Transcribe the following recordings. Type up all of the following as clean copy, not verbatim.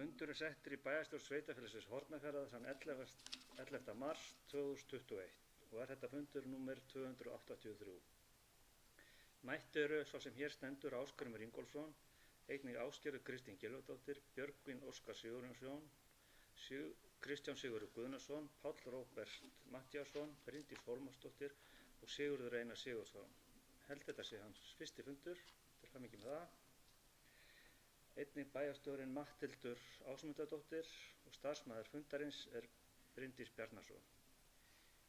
Fundur settur í bæjarstjórn sveitarfélagsins Hornafjarðar þann 11. mars 2021 og þetta fundur númer 283. Mætt eru sá sem hér stendur Ásgrímur Ingólfsson, einnig Ásgerður Kristín Gylfadóttir, Björgvin Óskar Sigurjónsson, Kristján Sigurður Guðnason, Páll Róbert Matthíasson, Bryndís Hólmarsdóttir og Sigurður Einar Sigurðsson. Held þetta sé hans fyrsti fundur, til hamingju með það. Einnig bæjarstjórinn Matthildur Ásmundardóttir og starfsmaður fundarins Bryndís Bjarnason.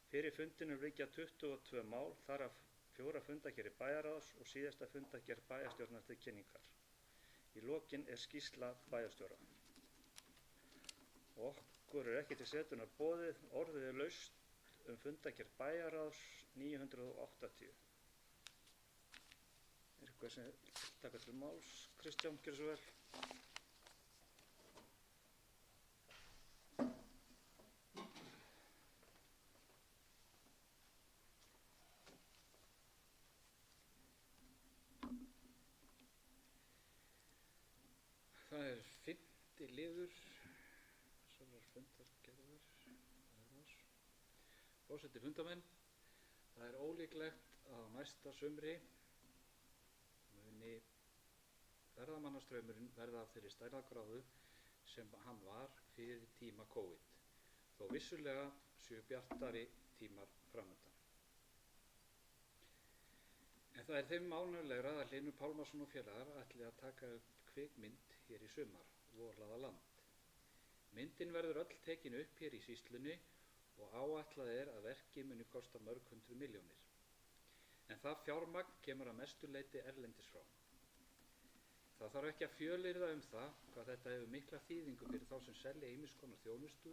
Fyrir fundinum liggja 22 mál, þar af 4 fundargerðir bæjarráðs og síðasta fundargerð bæjarstjórnar til kynningar. Í lokin skýrsla bæjarstjóra. Okkur ekki til setunar boðið, orðið laust fundargerð bæjarráðs 980. Eitthvað sem taka til máls? Kristján, gjörðu svo vel. Það 5. liður þessarar fundargerðar. Forseti fundarmenn, það ólíklegt að á næsta sumri muni ferðamannastraumurinn verða af þeirri stærðargráðu sem hann var fyrir tíma COVID, þó vissulega séu bjartari tímar framundan. En það þeim ánægjulegra að Hlynur Pálmason og félagar ætli að taka upp kvikmynd hér í sumar, Vorlaða land. Myndin verður öll tekin upp hér í sýslunni og áætlað að verkið muni kosta mörg 100 milljónir. En það fjármagn kemur að mestu leyti erlendis frá. Það þarf ekki að fjölyrða það hvað þetta hefur mikla þýðingu fyrir þá sem selja ýmiss konar þjónustu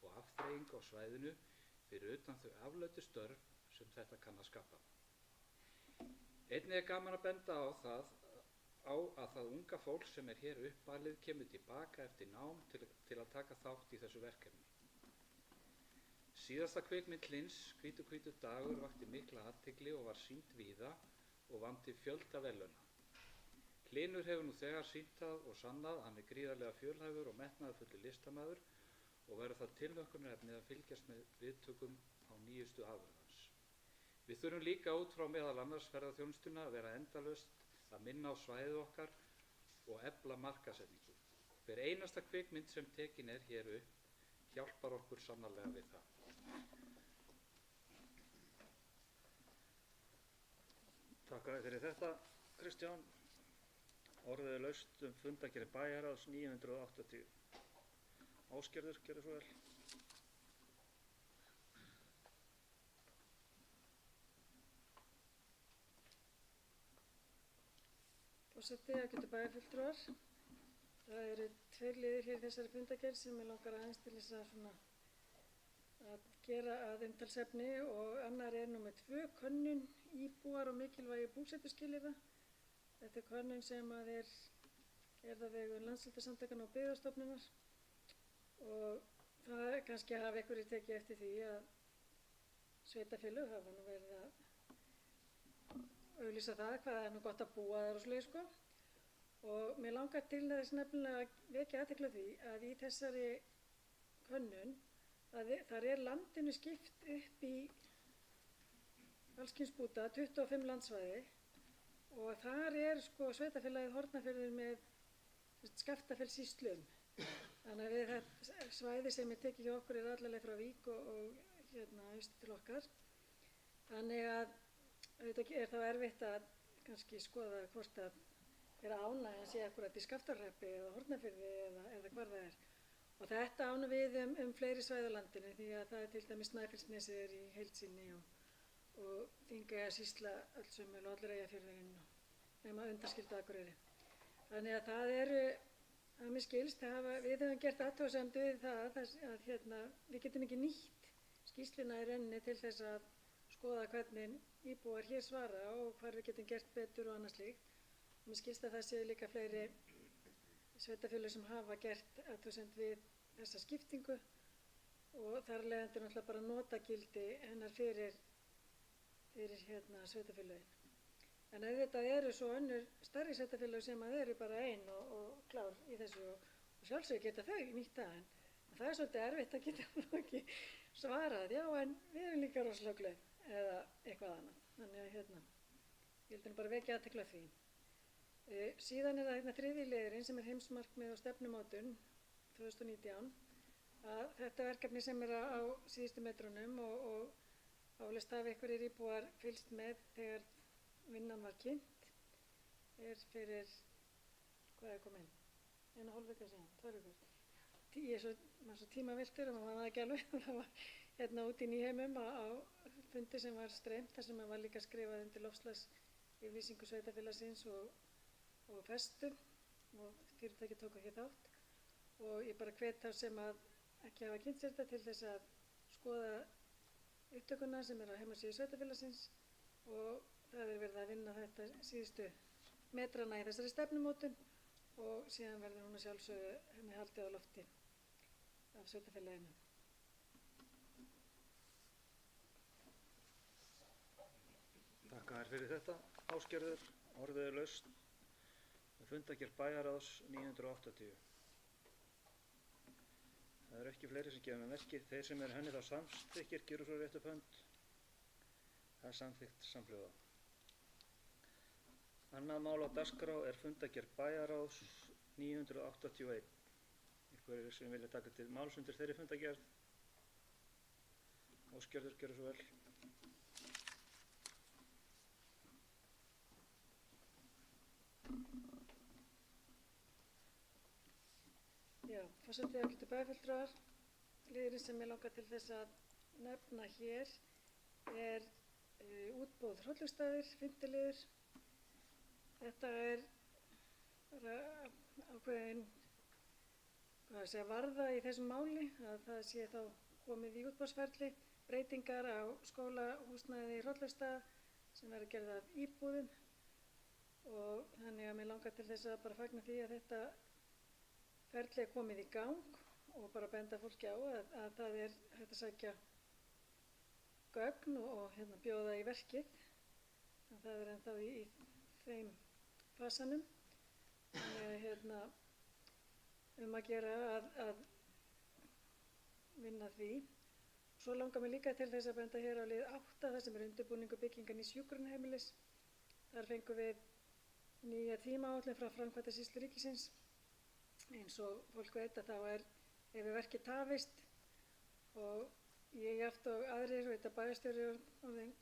og afþreyingu á svæðinu fyrir utan þau afleiddu störf sem þetta kann að skapa. Einnig gaman að benda á að það unga fólk sem hér uppalið kemur tilbaka eftir nám til að taka þátt í þessu verkefni. Síðasta kvikmynd Hlyns, Hvítur hvítur dagur, vakti mikla athygli og var sýnd víða og vann til fjölda verðlauna. Hlynur hefur nú þegar sýnt það og sannað að hann gríðarlega fjölhæfur og metnaðarfullur listamaður og verður það tilhlökkunarefni að fylgjast með viðtökum á nýjustu afurð hans. Við þurfum líka út frá meðal annars ferðaþjónustuna að vera endalaust að minna á svæðið okkar og efla markaðssetningu. Hver einasta kvikmynd sem tekin hér upp hjálpar okkur sannarlega við það. Takk fyrir þetta, Kristján. Orðið laust fundargerð bæjarráðs 980. Ásgerður, gjörðu svo vel. Forseti, ágætu bæjarfulltrúar. Það eru 2 liðir hér í þessari fundargerð sem mig langar aðeins til þess að gera að umtalsefni og annar númer 2, könnun íbúar og mikilvægi búsetuskilyrða. Þetta könnun sem gerð á vegum Landsréttarsamtakanna og Byggðastofnunar og það kannski hafa einhverjir tekið eftir því að sveitarfélög hafa nú verið að auglýsa það hvað nú gott að búa þar og svoleiðis sko. Og mér langar til þess nefnilega að vekja athygli á því að í þessari könnun þar landinu skipt upp í alls kyns búta, 25 landsvæði og þar sko sveitarfélagið Hornafjörður með Skaftafellssýslu. Þannig að við þetta svæði sem tekið hjá okkur allavega frá Vík og austur til okkar. Þannig að auðvitað þá erfitt að kannski skoða hvort að ánægjan sé akkúrat í Skaftárhreppi eða Hornafirði eða hvar það Og þetta ánum við fleiri svæði á landinu því að það til dæmis Snæfellsnesið í heild sinni og Þingeyjarsýsla öll sömul og allir Eyjafjörðurinn nema undanskildu Akureyri. Þannig að það að mér skilst, við höfum gert athugasemd við það að við getum ekki nýtt skýrsluna í rauninni til þess að skoða hvernig íbúar hér svara og hvar við getum gert betur og annað slíkt. Mér skilst að það séu líka fleiri sveitarfélög sem hafa gert athugasemd við þessa skiptingu og þar leiðandi náttúrulega bara notagildi hennar fyrir sveitarfélögin. En auðvitað eru svo önnur stærri sveitarfélög sem eru bara ein og klár í þessu og og sjálfsögur geta þau nýtt það, en það er svolítið erfitt að geta nú ekki svarað, já, en við erum líka rosalega glöð eða eitthvað annað. Þannig að ég vildi nú bara vekja athygli á því. Síðan er það þriðji liðurinn sem er heimsmarkmið og stefnumótun 2019, að þetta verkefni sem er á síðustu metrunum og álist hafi einhverjir íbúar fylgst með þegar vinnan var kynnt, er fyrir, hvað er komin? 1,5 vika síðan, 2 vikur. Ég var svo tímaviltur og maður var ekki alveg, það var út í Nýheimum á fundi sem var streymt, þar sem var líka skrifað undir loftslagsyfirlýsingu sveitarfélagsins og festu og fyrirtæki tóku hér þátt, og ég bara hvet þá sem að ekki hafa kynnt sér þetta til þess að skoða upptökuna sem er á heimasíðu sveitarfélagsins, og það er verið að vinna þetta síðustu metrana í þessari stefnumótun, og síðan verður hún að sjálfsögðu með haldið á lofti af sveitarfélaginu. Þakka þér fyrir þetta, Ásgerður. Orðið er laust. Fundargerð bæjarráðs 980. Það eru ekki fleiri sem gefa með merki. Þeir sem eru henni þá samþykkir gjöru svo rétt upp hönd. Það er samþykkt samhljóða. Annað mál á dagskrá er fundargerð bæjarráðs 981. Einhverjir sem vilja taka til máls undir þeirri fundargerð? Ásgerður, gjörðu svo vel. Já, forseti ágætu bæjarfulltrúar, liðurinn sem ég langar til þess að nefna hér er útboð Hrollaugsstaðir, 5. liður. Þetta er ákveðin varða í þessum máli, að það sé þá komið í útboðsferli, breytingar á skólahúsnæði í Hrollaugstað sem verður gerð af íbúðum, og þannig að mér langar til þess að bara fagna því að þetta ferli er komið í gang og bara benda fólki á að það er hægt að sækja gögn og bjóða í verkið. Það er ennþá í þeim fasanum. Þannig að að gera að vinna því. Svo langar mér líka til þess að benda hér á lið 8, það sem er undirbúningur byggingar nýs hjúkrunarheimilis. Þar fengum við nýja tímaáætlun frá Framkvæmdasýslu ríkisins. Eins og fólk veit að þá hefur verkið tafist, og ég jafnt og aðrir, og þetta bæjarstjóri orðin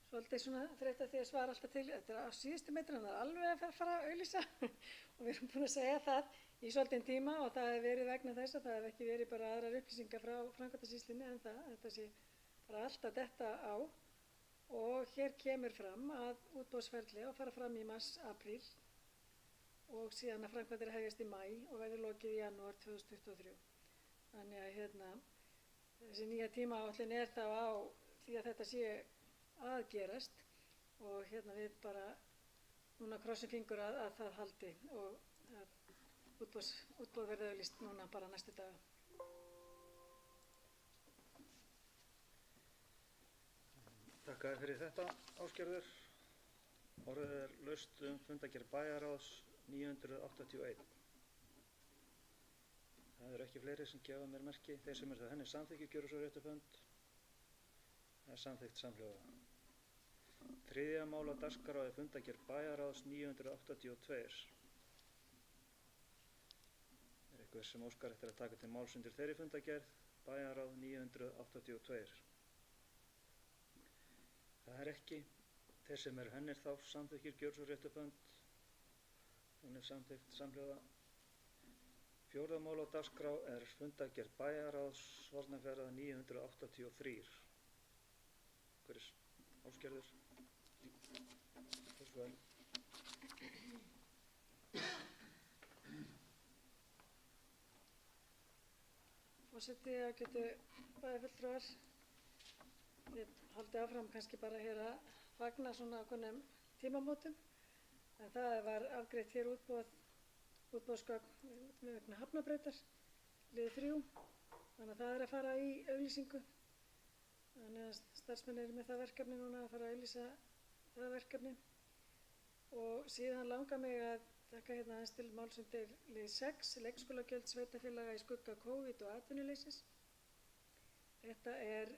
svolítið svona þreytt því að svara alltaf til. Þetta er á síðustu metrunum, það er alveg að fara að auglýsa og við erum búin að segja það í svolítinn tíma, og það hefur verið vegna þess að það hefur ekki verið bara aðrar upplýsingar frá Framkvæmdasýslunni en þetta sé bara alltaf detta á. Og hér kemur fram að útboðsferli á að fara fram í mars-apríl, og síðan að framkvæmdir hefjast í maí og verður lokið í janúar 2023. Þannig að þessi nýja tímaáætlun er þá á því að þetta sé að gerast, og við bara núna krossum fingur að það haldi og að útboð verði auglýst núna bara næstu daga. Þakka fyrir þetta, Ásgerður. Orðið er laust fundargerð bæjarráðs 981. Það eru ekki fleiri sem gefa mér merki. Þeir sem eru það henni samþykki gjöru svo rétt upp hönd. Það er samþykkt samhljóða. Þriðja mál á dagskrá er fundargerð bæjarráðs 982. Er eitthvað sem óskar eftir að taka til máls undir þeirri fundargerð? Bæjarráð 982. Það er ekki. Þeir sem eru hennir þá samþykkir gjöru svo rétt upp hönd. Hún er samþykkt samhljóða. Fjórða mál á dagskrá er fundargerð bæjarráðs Hornafjarðar 983. Hver er Ásgerður? Svo vel. Forseti, ágætu bæjarfulltrúar, ég haldi áfram kannski bara hér að fagna svona ákveðnum tímamótum. En það var afgreitt hér útboðsgögn vegna Hafnabrautar, lið 3, þannig að það er að fara í auglýsingu. Þannig að starfsmenn eru með það verkefni núna að fara að auglýsa það verkefni. Og síðan langar mig að taka hérna aðeins til máls undir lið 6, leikskólagjöld sveitarfélaga í skugga COVID og atvinnuleysis. Þetta er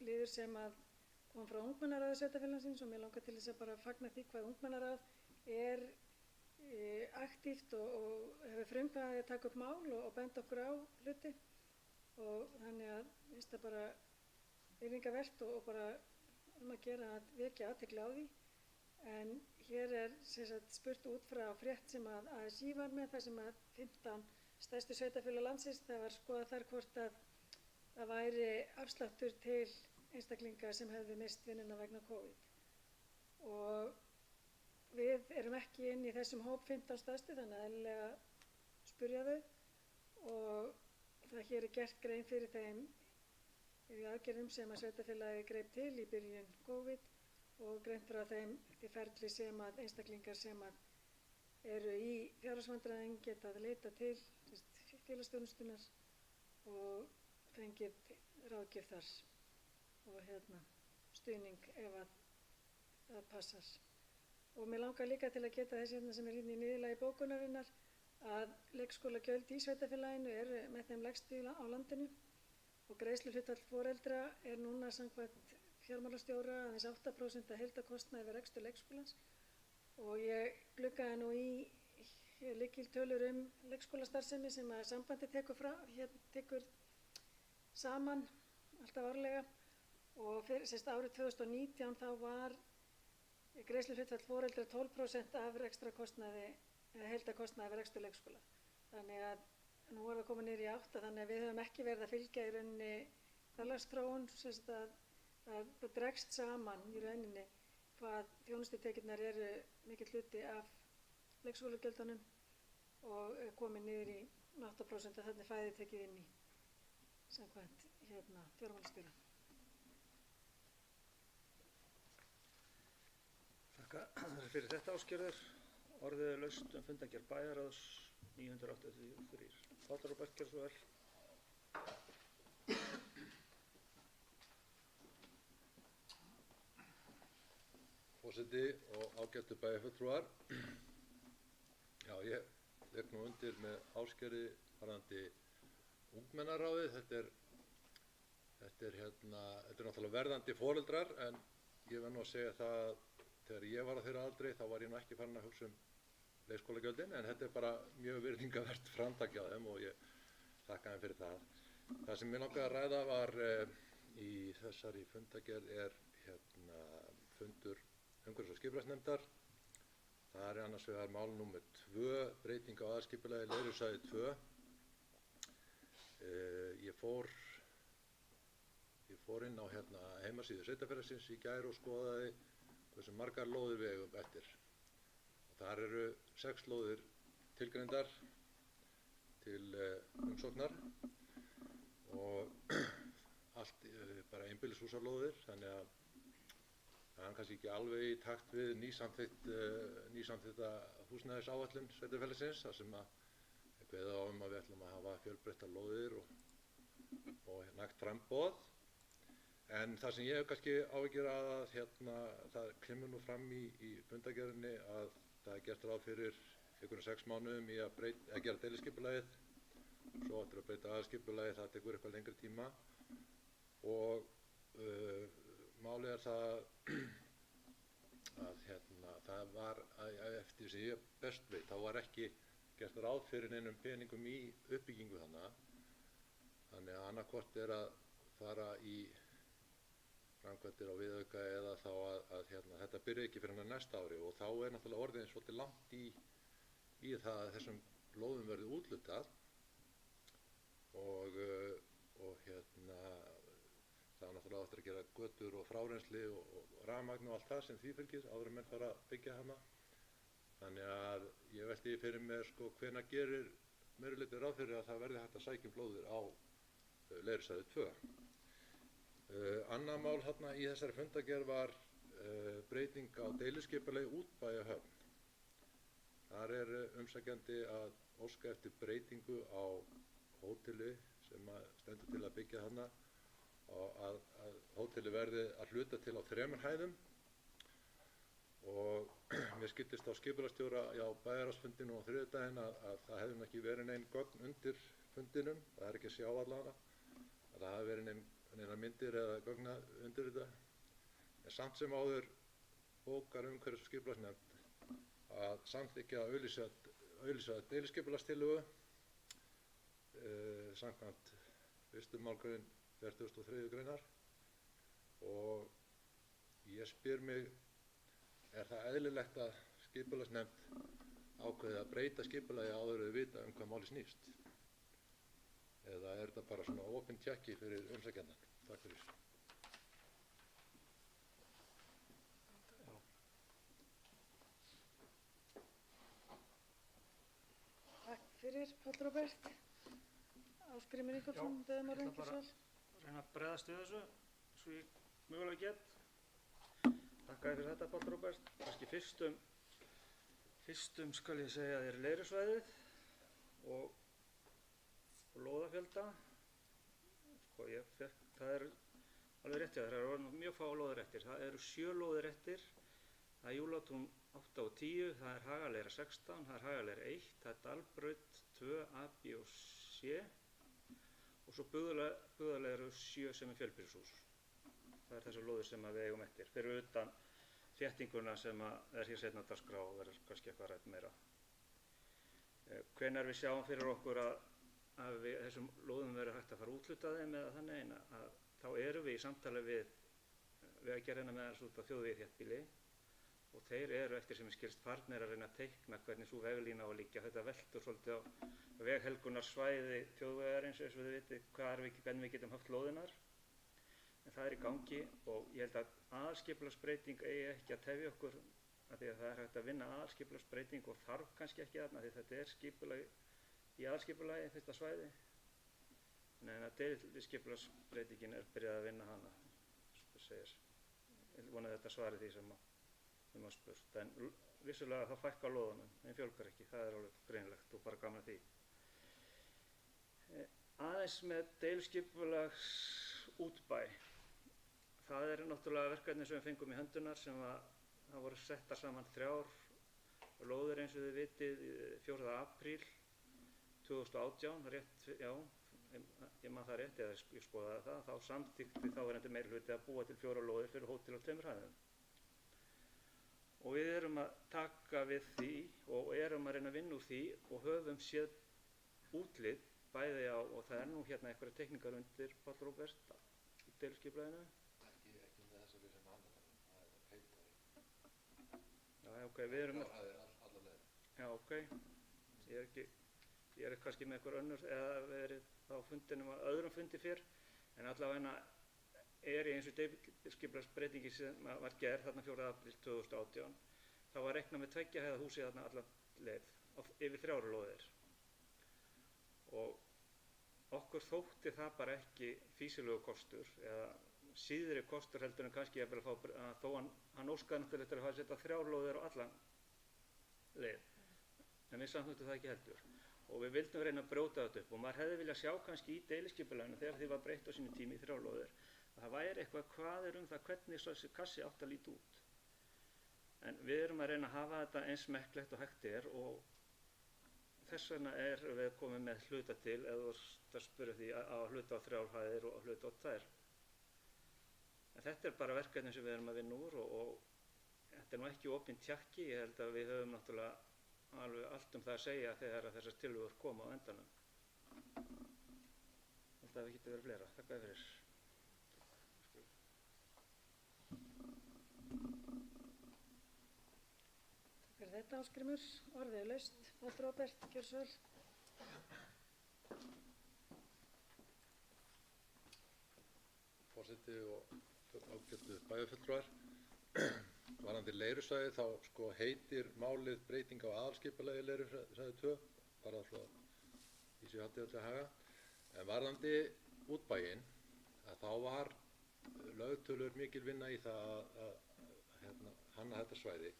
liður sem að kom frá ungmennaráði sveitarfélagsins og mér langar til þess að bara fagna því hvað ungmennaráð er aktíft og hefur frumkvæði að taka upp mál og benda okkur á hluti og þannig að finnst það bara virðingarvert og bara að gera að vekja athygli á því. En hér er spurt út frá frétt sem að ASÍ var með, þar sem að 15 stærstu sveitarfélög landsins, það var skoðað þar hvort að það væri afsláttur til einstaklinga sem hefðu misst vinnuna vegna COVID. Og við erum ekki inn í þessum hóp 15 stærstu, þannig að eðlilega spurja þau og það hér er gert grein fyrir þeim aðgerðum sem að sveitarfélagi greip til í byrjun COVID og greint frá þeim því ferli sem að einstaklingar sem að eru í fjárhagsvandræðum geta að leita til félagsþjónustunnar og fengið ráðgjöf þar og stuðning ef að það passar. Og mér langar líka til að geta þess sem er hérna í niðurlagi bókunarinnar að leikskólagjöld í sveitarfélaginu eru með þeim lægstu á landinu og greiðsluhlutfall foreldra er núna samkvæmt fjármálastjóra aðeins 8% af heildarkostnaði við rekstur leikskólans og ég gluggaði nú í lykiltölur leikskólastarfsemi sem að sambandið tekur saman alltaf árlega og árið 2019 þá var greiðsluhlutfall foreldra 12% af rekstrarkostnaði eða heildarkostnaði við rekstur leikskóla. Þannig að nú erum við komin niður í 8, þannig að við höfum ekki verið að fylgja í rauninni þarlagsþróun, að það dregst saman í rauninni hvað þjónustutekjurnar eru mikill hluti af leikskólagjöldunum og komin niður í 8% að þannig fæði tekið inn í samkvæmt fjármálastjóra. Þakka fyrir þetta Ásgerður. Orðið er laust fundargerð bæjarráðs 983. Páll Róbert, gjörðu svo vel. Forseti og ágætu bæjarfulltrúar. Já, ég legg nú undir með Ásgerði varðandi ungmennaráðið. Þetta er náttúrulega verðandi foreldrar en ég verð nú að segja það að þegar ég var á þeirra aldri þá var ég nú ekki farin að hugsa leikskólagjöldin en þetta er bara mjög virðingavert framtak hjá þeim og ég þakka þeim fyrir það. Það sem ég langaði að ræða var í þessari fundargerð er fundur umhverfis- og skipulagsnefndar. Það er annars vegar mál númer 2, breyting á aðalskipulagi Leirusvæði 2. Ég fór inn á heimasíðu sveitarfélagsins í gær og skoðaði hversu margar lóðir við eigum eftir. Þar eru 6 lóðir tilgreindar til umsóknar og allt bara einbýlishúsalóðir, þannig að það er kannski ekki alveg í takt við nýsamþykkta húsnæðisáætlun sveitarfélagsins, þar sem að kveðið á að við ætlum að hafa fjölbreyttar lóðir og nægt framboð. En það sem ég hef kannski áhyggjur að það kemur nú fram í fundargerðinni að það er gert ráð fyrir einhverjum 6 mánuðum í að gera deiliskipulagið, svo áttur að breyta aðalskipulagið, það tekur eitthvað lengri tíma og málið er það að það var eftir sem ég best veit, þá var ekki gert ráð fyrir neinum peningum í uppbyggingu þannig að annarkvort er að fara í framkvæmdir á viðauka eða þá að þetta byrja ekki fyrir næsta ári og þá er náttúrulega orðin svolítið langt í það að þessum lóðum verði úthlutað og það er náttúrulega áttur að gera götur og frárensli og rafmagn og allt það sem því fylgir áður en menn fara að byggja hana. Þannig að ég velti fyrir mér hvenær gerir meirihluti ráð fyrir að það verði hægt að sækja lóðir á Leirusvæði 2. Annað mál í þessari fundargerð var breyting á deiliskipulagi Útbæjarhöfn. Þar er umsækjandi að óska eftir breytingu á hóteli sem stendur til að byggja þarna og að hóteli verði að hluta til á 3 hæðum og mér skildist á skipulagsstjóra á bæjarráðsfundinum á þriðjudaginn að það hefði nú ekki verið nein gögn undir fundinum, það er ekki að sjá allavega, að það hafi verið neinar myndir eða gögna undir þetta. En samt sem áður bókar umhverfis- og skipulagsnefnd að samþykkja að auglýsa deiliskipulagstillögu samkvæmt 1. málsgrein 43. greinar og ég spyr mig, er það eðlilegt að skipulagsnefnd ákveði að breyta skipulagi áður en þau vita hvað máli snýst? Eða er þetta bara svona opinn tékki fyrir umsækjandann? Takk fyrir. Takk fyrir, Páll Róbert. Ásgrímur Ingólfsson, beðum að reyna svar. Reyna að bregðast við þessu svo ég mögulega get. Takk fyrir þetta, Páll Róbert. Kannski fyrstum skal ég segja þér leirusvæðið og lóðafjölda. Sko það er alveg rétt, það eru mjög fá lóðir eftir. Það eru 7 lóðir eftir. Það er Júlatún 8 og 10, það er Hagaleira 16, það er Hagaleira 1, það er Dalbraut 2, A, B og C og svo Bugðarleiru 7 sem er fjölbýlishús. Það er þessar lóðir sem við eigum eftir, fyrir utan þéttinguna sem er hér seinna á dagskrá og verður kannski eitthvað rætt meira. Hvenær við sjáum fyrir okkur að þessum lóðum verður hægt að fara útluta þeim eða þannig að þá erum við í samtali við Vegagerðina með þessu út á þjóðvegi þéttbýli og þeir eru eftir sem ég skilst farnir að reyna að teikna hvernig svo veglína á að liggja. Þetta veltur svolítið á veghelgunarsvæði þjóðvegarins eins og þið vitið hvernig við getum haft lóðinar. En það er í gangi og ég held að aðalskipulagsbreyting eigi ekki að tefja okkur af því að það er hægt að vinna aðalskipulagsbreyting og þarf kannski ekki þarna því þetta er skipulag í aðalskipulagi þetta svæði. En að deiliskipulagsbreytingin er byrjað að vinna hana, segir. Ég vona að þetta svari því sem að spurt. En vissulega þá fækkar lóðunum, en fjölgar ekki, það er alveg greinlegt og bara gaman að því. Aðeins með deiliskipulags útbæ. Það er náttúrulega verkefni sem við fengum í höndunar sem það voru settar saman 3 lóðir eins og þið vitið 4. apríl 2018, rétt, já, ég man það rétt eða ég skoðaði það, þá samþykkti þáverandi meirihluti að búa til 4 lóðir fyrir hótel á 2 hæðum. Og við erum að taka við því og erum að reyna að vinna úr því og höfum séð útlit bæði á, og það er nú hérna einhverja teikningar undir Páll Róbert í deiliskipulaginu. Ekki með þessari sem hann það er heitari. Já, ok, við erum með... Það er allar leið. Já, ok. Ég er kannski með einhver önnur eða verið á fundinum að öðrum fundi fyrr, en allavega er í eins og deiliskipulagsbreytingi sem var gerð þarna 4. apríl 2018, þá var reiknað með 2 hæða húsi þarna alla leið, yfir 3 lóðir. Og okkur þótti það bara ekki fýsilegur kostur, eða síðri kostur heldur en kannski að fá, þó hann óskaði náttúrulega eftir að hafa setja 3 lóðir á allan leið, en við samþykktum það ekki heldur. Og við vildum reyna að brjóta þetta upp og maður hefði viljað sjá kannski í deiliskipulaginu þegar því var breytt á sínu tími í 3 lóðir, að það væri eitthvað hvað er það hvernig þessi kassi átt að líta út. En við erum að reyna að hafa þetta eins smekklegt og hægt er og þess vegna erum við komið með hluta til eða það spurði því að hluta á 3 hæðir og hluta á 2. En þetta er bara verkefni sem við erum að vinna úr og þetta er nú ekki opinn tjakki, ég held að við höfum náttúrulega alveg allt það að segja þegar að þessar tillögur koma á endanum. Ég held að við getum verið fleira. Takk fyrir. Takk fyrir þetta, Ásgrímur. Orðið er laust. Páll Róbert, gjörðu svo vel. Forseti og ágætu bæjarfulltrúar. Varðandi leirusvæði þá sko heitir málið breyting á aðalskipulagi leirusvæði 2, bara svo því sem ég haldið til að haga. En varðandi útbæinn, að þá var lögtölur mikil vinna í það að hanna þetta svæði.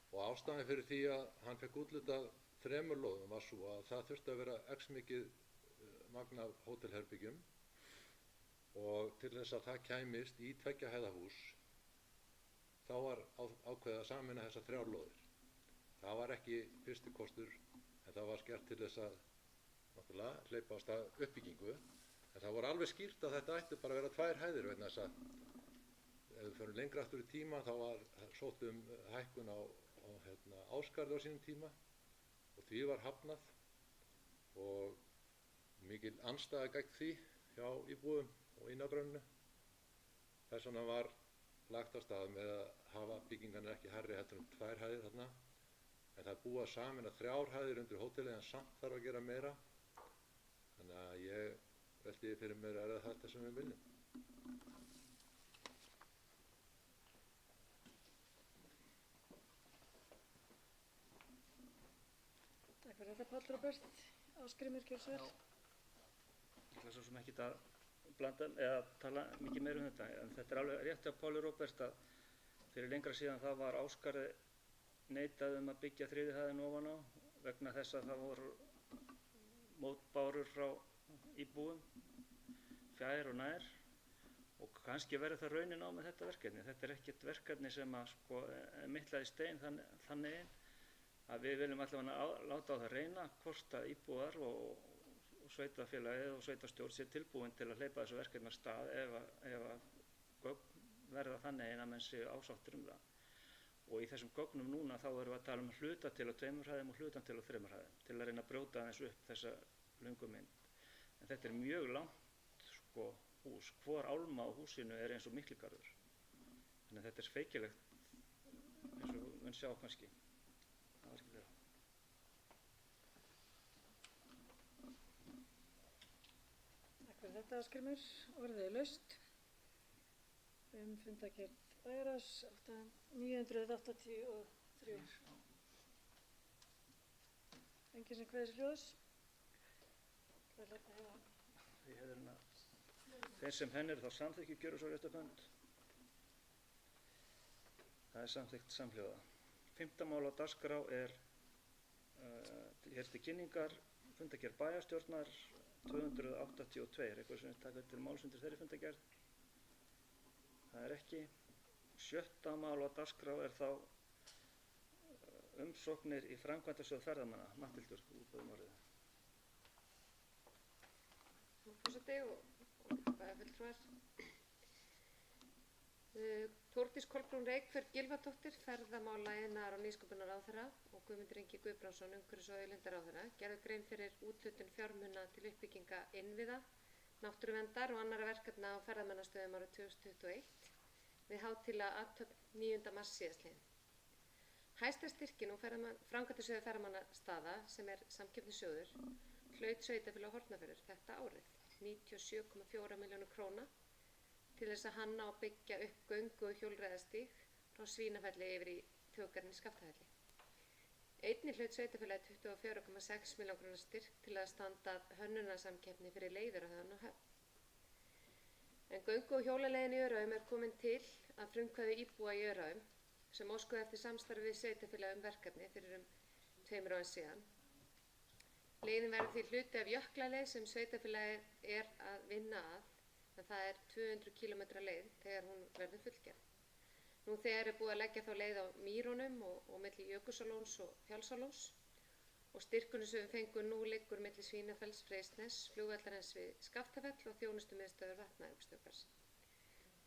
Og ástæðan fyrir því að hann fekk úthlutað 3 lóðum var svo að það þurfti að vera x mikið magn af hótelherbyggjum og til þess að það kæmist í 2 hæða hús þá var ákveðið að sameina þessar 3 lóðir. Það var ekki fyrsti kostur, en það var gert til þess að náttúrulega hleypa á stað uppbyggingu. En það voru alveg skýrt að þetta ætti bara að vera 2 hæðir vegna þess að ef við förum lengra aftur í tíma þá var sótt hækkun á Ásgarði á sínum tíma og því var hafnað og mikil andstaða gegn því hjá íbúum og í nágrenninu. Þess vegna var lagt af stað með að hafa byggingarnir ekki hærri heldur 2 hæðir þarna. En það er búið að sameina 3 hæðir undir hótelið en samt þarf að gera meira. Þannig að ég velti fyrir mér það þetta sem við viljum. Takk fyrir þetta, Páll Róbert. Ásgrímur, gjörðu svo vel. Ég ætla svo sem ekki að blanda eða tala mikið meira þetta, en þetta er alveg rétt hjá Páli Róbert að fyrir lengra síðan það var Ásgarði neitað að byggja 3. hæðina ofan á vegna þess að það voru mótbárur frá íbúum fjær og nær og kannski verður það raunin á með þetta verkefni. Þetta er ekkert verkefni sem að mitla í stein þannig að við viljum allavega láta á það reyna hvort að íbúar og sveitafélagið og sveitastjórn sé tilbúin til að hleypa þessu verkefni af stað ef að gögn verða þannig að menn séu ásáttir það. Og í þessum gögnum núna þá erum við að tala hluta til á 2 hæðum og hluta til á 3 hæðum til að reyna að brjóta aðeins upp þessa löngu mynd. En þetta er mjög langt hús. Hvor álma á húsinu er eins og Mikligarður. Þannig að þetta er feikilegt eins og mun sjá kannski. Það var ekki vera. Takk fyrir þetta, Ásgrímur. Orðið er laust fundargerð bæjarráðs 983. Enginn sem kveður hljóðs. Þeir sem henn eru þá samþykki gjöru svo réttabönd. Það er samþykkt samhljóða. 5. mál á dagskrá er hér til kynningar fundargerð bæjarstjórnar 282. Eitthvað sem taka til máls undir þeirri fundargerð. Það er ekki. 7. mál á dagskrá er þá umsóknir í framkvæmdasjóð ferðamanna. Matthildur, þú búðum orðið. Forseti og bæjarfulltrúar. Þórdís Kolbrún Reykfjörð Gylfadóttir, ferðamála, iðnaðar- og nýsköpunarráðherra og Guðmundur Ingi Guðbrandsson, umhverfis- og auðlindaráðherra, gerðu grein fyrir úthlutun fjármuna til uppbygginga innviða, náttúruverndar og annarra verkefna á ferðamannastöðum árið 2021 við hátíðlega athöfn 9. mars síðastliðinn. Hæsta styrkin úr framkvæmdasjóði ferðamannastaða, sem er samkeppnissjóður, hlaut sveitarfélag Hornafjörður þetta árið 97,4 milljónir króna til þess að hanna og byggja upp göngu- og hjólreiðastíg frá Svínafelli yfir í þjóðgarðinn Skaftafelli. Einnig hlaut sveitarfélagið 24,6 milljóna króna styrk til að standa að hönnunarsamkeppni fyrir leiðir á Höfn og Höfn. En göngu- og hjólaleiðin í Öræfum er komin til að frumkvæði íbúa í Öræfum sem óskuðu eftir samstarfi við sveitarfélagið verkefni fyrir 2 árum síðan. Leiðin verður því hluti af jöklaleið sem sveitarfélagið er að vinna að, en það er 200 km leið þegar hún verður fullgerð. Nú þegar er búið að leggja þá leið á Mýrunum og milli Jökulsárlóns og Fjallsárlóns og styrkunum sem við fengum nú liggur milli Svínafells, Freysness, flugvallarins við Skaftafell og þjónustumiðstöðvar Vatnajökulsþjóðgarðs.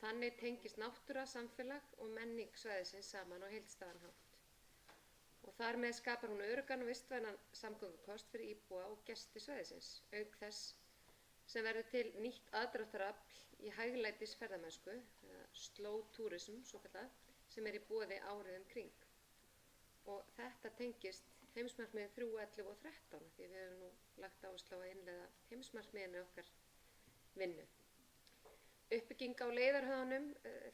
Þannig tengist náttúra, samfélag og menning svæðisins saman á heildstæðan hátt. Og þar með skapar hún öruggan og vistvænan samgöngukost fyrir íbúa og gesti svæðisins, auk þess sem verður til nýtt aðdráttarafl í hæglætis ferðamennsku, slow tourism, svokallað, sem er í boði árið kring. Og þetta tengist heimsmarkmiðin 3, 11 og 13, því við hefum nú lagt áherslu á að innleiða heimsmarkmiðin í okkar vinnu. Uppbygging á leiðarhöfunum,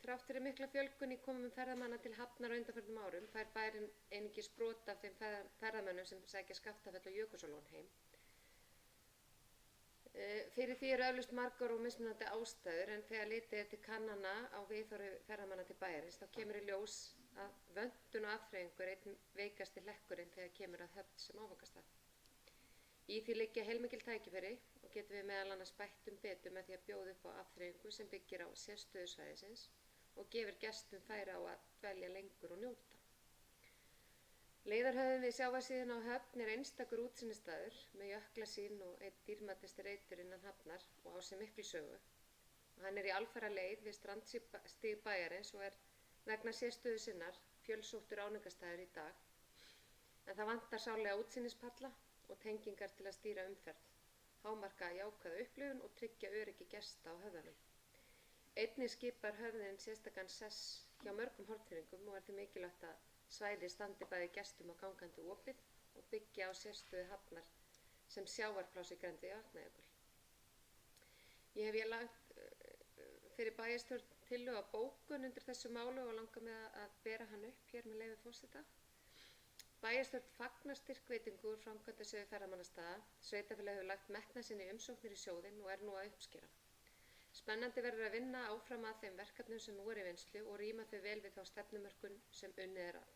þrátt fyrir mikla fjölgun í komum ferðamanna til Hafnar á undanförnum árum, fær bærinn einungis brot af þeim ferðamönnum sem sækja Skaftafell og Jökulsárlón heim. Fyrir því eru eflaust margar og mismunandi ástæður, en þegar litið er til kannana á viðhorfi ferðamanna til bæjarins þá kemur í ljós að vöntun og afþreyingu er einn veikasti hlekkurinn þegar kemur að Höfn sem áfangastað. Í því liggja heilmikil tækifæri og getum við meðal annars bætt betur með því að bjóða upp á afþreyingu sem byggir á sérstöðu svæðisins og gefur gestum færi á að dvelja lengur og njóta. Leiðarhöfðin við sjávarsíðuna á Höfn er einstakur útsýnisstaður með jöklasýn og einn dýrmætasti reitur innan hafnar og á sér miklu sögu. Hann er í alfara leið við strandstíg bæjarins og er vegna sérstöðu sinnar fjölsóttur áningarstaður í dag. En það vantar sárlega útsýnispalla og tengingar til að stýra umferð, hámarka jákvæða upplifun og tryggja öryggi gesta á höfðanum. Einnig skipar höfðin sérstakan sess hjá mörgum Hornfirðingum og er því mikilvægt að svæði standi bæði gestum og gangandi opið og byggja á sérstöðu hafnar sem sjávarpláss í grennd við Vatnajökul. Ég hef lagt fyrir bæjarstjórn tillögu að bókun undir þessu máli og langar mig að bera hann upp hér með leyfi forseta. Bæjarstjórn fagnar styrkveitingu úr framkvæmdasjóði ferðamannastaða. Sveitarfélagið hefur lagt metnað sinn í umsóknir í sjóðinn og er nú að uppskera. Spennandi verður að vinna áfram að þeim verkefnum sem nú er í vinnslu og rýma þau vel við þá stefnumörkun sem unnið er að.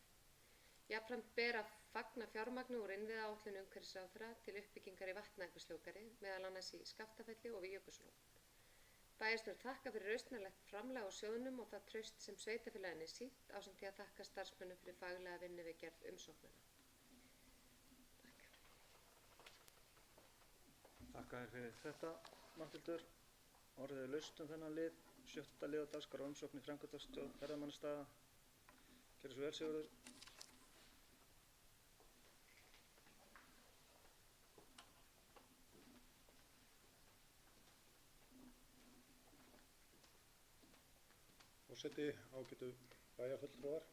Jafnframt ber að fagna fjármagni úr innviðaáætlun umhverfisráðherra til uppbyggingar í Vatnajökulsþjóðgarði, meðal annars í Skaftafelli og við Jökulsá. Bæjarstjórn þakka fyrir rausnarlegt framlag á sjóðnum og það traust sem sveitarfélaginu er sýnt ásamt því að þakka starfsmönnum fyrir faglega vinnu við gerð umsóknanna. Þakka þér fyrir þetta, Matthildur. Orðið er laust þennan lið, 7. lið á dagskrá umsókn í framkvæmdastjórn ferðamannastaða. Gjörðu svo vel, Sigurður. Forseti, ágætu bæjarfulltrúar.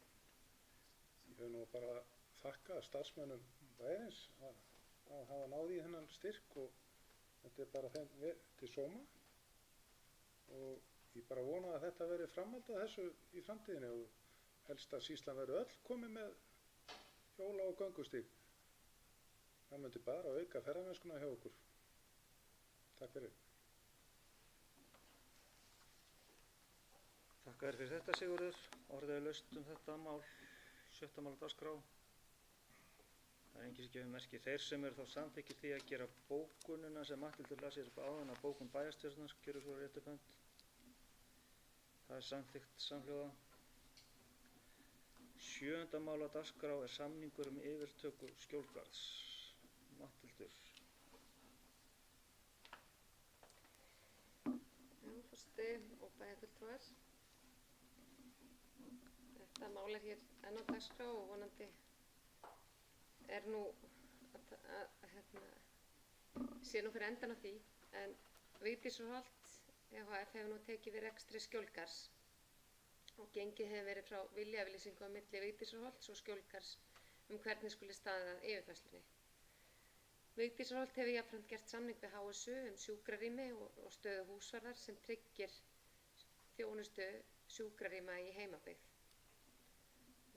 Ég hef nú bara þakka starfsmönnum bæjarins að hafa náð í þennan styrk og þetta er bara þeim til sóma. Og ég bara vona að þetta veri framhald af þessu í framtíðinni og helst að sýslan veri öll komið með hjóla- og göngustíg. Það myndi bara auka ferðamennskuna hjá okkur. Takk fyrir. Þakka þér fyrir þetta, Sigurður. Orðið er laust þetta mál, 7. mál á dagskrá. Það er enginn sem gefur merki. Þeir sem eru þá samþykkir því að gera bókunina sem Matthildur las hér upp áðan að bókun bæjarstjórnar, gjörðu svo rétt upp hönd. Það er samþykkt samhljóða. 7. mál á dagskrá er samningur yfirtöku Skjólgarðs. Matthildur. Já, forseti og bæjarfulltrúar. Þetta mál er hér enn á dagskrá og vonandi er nú sé nú fyrir endan á því, en Vigdís og Holt EHF hefur nú tekið við rekstri Skjólgarðs og gengið hefur verið frá viljayfirlýsingu á milli Vigdís og Holts og Skjólgarðs hvernig skuli staðið að yfirfærslunni. Vigdís og Holt hefur jafnframt gert samning við HSU sjúkrarými og stöðu húsvarðar sem tryggir þjónustu sjúkrarýma í heimabyggð.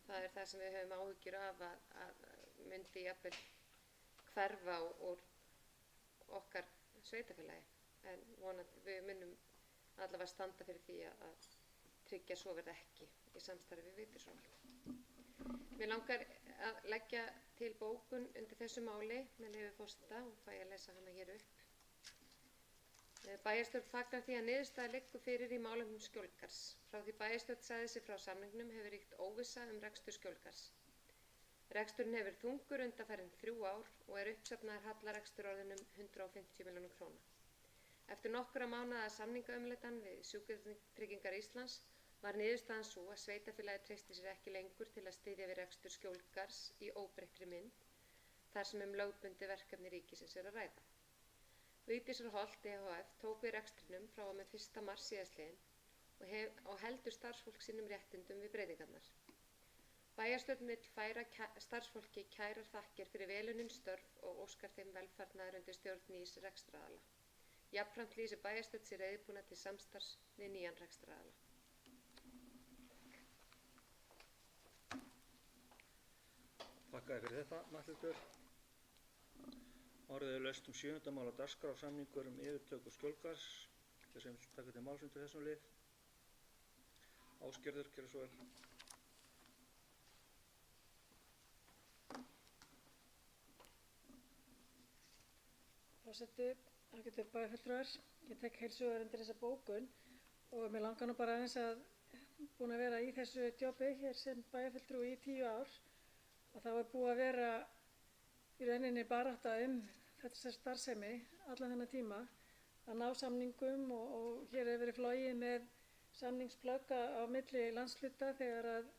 Það er það sem við höfum áhyggjur af að myndi jafnvel hverfa úr okkar sveitarfélagi, en vonandi við munum allavega standa fyrir því að tryggja svo verði ekki í samstarfi við Vigdís og Holt. Mér langar að leggja til bókun undir þessu máli með leyfi forseta og fæ að lesa hana hér upp. Bæjarstjórn fagnar því að niðurstaða liggur fyrir í málefnum Skjólgarðs. Frá því bæjarstjórn sagði sig frá samningnum hefur ríkt óvissa rekstur Skjólgarðs. Reksturinn hefur þungur undanfarin 3 ár og er uppsafnaður hallarekstur orðinn 150 milljónir króna. Eftir nokkura mánaða samningaumleitan við Sjúkratryggingar Íslands var niðurstaðan sú að sveitarfélagið treysti sér ekki lengur til að styðja við rekstur Skjólgarðs í óbreyttri mynd, þar sem lögbundið verkefni ríkisins er að ræða. Vigdís og Holt EHF tók við rekstrinum frá og með 1. mars síðastliðinn og heldur starfsfólk sínum réttindum við breytingarnar. Bæjarstjórn vill færa starfsfólki kærar þakkir fyrir velunnin störf og óskar þeim velfarnaðar undir stjórn nýs rekstraraðila. Jafnframt lýsir bæjarstjórn sér reiðubúna til samstarfs við nýjan rekstraraðila. Þakka þér fyrir þetta, Matthildur. Orðið er laust 7. mál á dagskrá samningur yfirtöku Skjólgarðs. Þeir sem taka til máls undir þessum lið. Ásgerður, gjörðu svo vel. Forseti, ágætu bæjarfulltrúar. Ég tek heils hugar undir þessa bókun og mér langar nú bara aðeins að búin að vera í þessu jobbi hér sem bæjarfulltrúi í 10 ár og það var búið að vera í rauninni barátta þetta starfsemi allan þennan tíma að ná samningum og hér hefur verið flogið með samningsplögg á milli landshluta þegar að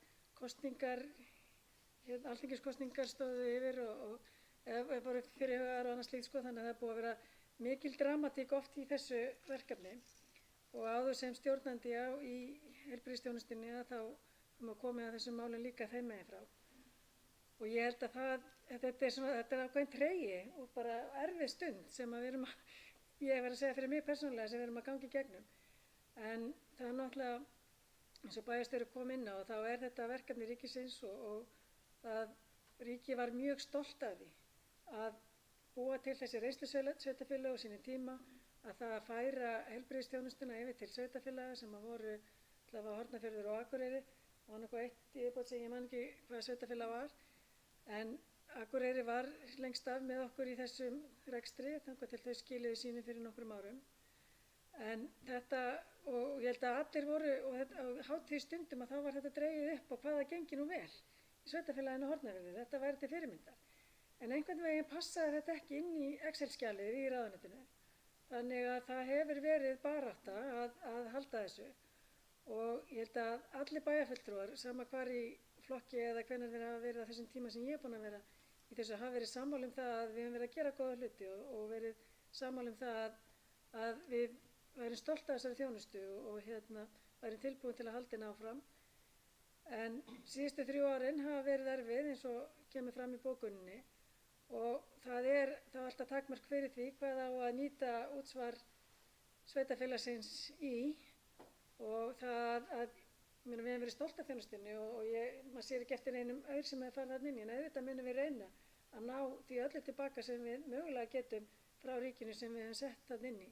alþingiskosningar stóðu yfir eða voru fyrirhugaðar og annað slíkt sko, þannig að það er búið að vera mikil dramatík oft í þessu verkefni og áður sem stjórnandi í heilbrigðisþjónustunni að þá má komið að þessum málum líka þeim megin frá. Og ég held að þetta er ákveðin tregi og bara erfið stund sem að við erum að, ég var að segja fyrir mig persónulega sem við erum að ganga í gegnum. En það er náttúrulega, eins og bæjarstjóri kom inn á, þá er þetta verkefni ríkisins og það ríki var mjög stolt af því að búa til þessi reynslusveitarfélög á sínum tíma, að það að færa heilbrigðisþjónustuna yfir til sveitarfélaga sem að voru allavega Hornafjörður og Akureyri, og annað eitt í viðbót sem ég man ekki hvaða sveitarfélag var, en Akureyri var lengst af með okkur í þessum rekstri þangað til þau skiluðu sínu fyrir nokkrum árum. En þetta, og ég held að allir voru, og á hátíðstundum að þá var þetta dregið upp á hvað það gengi nú vel í sveitarfélaginu Hornafjörður, þetta væri til fyrirmyndar. En einhvern veginn passaði þetta ekki inn í Excel-skjalið í ráðuneytinu. Þannig að það hefur verið barátta að halda þessu og ég held að allir bæjarfulltrúar, sama hvar í flokki eða hvenær þeir hafa verið á þessum tíma sem ég er búin að vera í þessu, hafa verið sammála um það að við höfum verið að gera góða hluti og verið sammála um það að við værum stolt af þessari þjónustu og værum tilbúin til að halda henni áfram. En síðustu 3 árin hafa verið erfið eins og kemur fram í bókuninni og það er þá alltaf takmark fyrir því hvað á að nýta útsvar sveitarfélagsins í og það að við hefum verið stolt af þjónustunni og maður sér ekki eftir einum aur sem hefur farið þarna inn í, en auðvitað munum við reyna að ná því öllu tilbaka sem við mögulega getum frá ríkinu sem við hefum sett þarna inn í,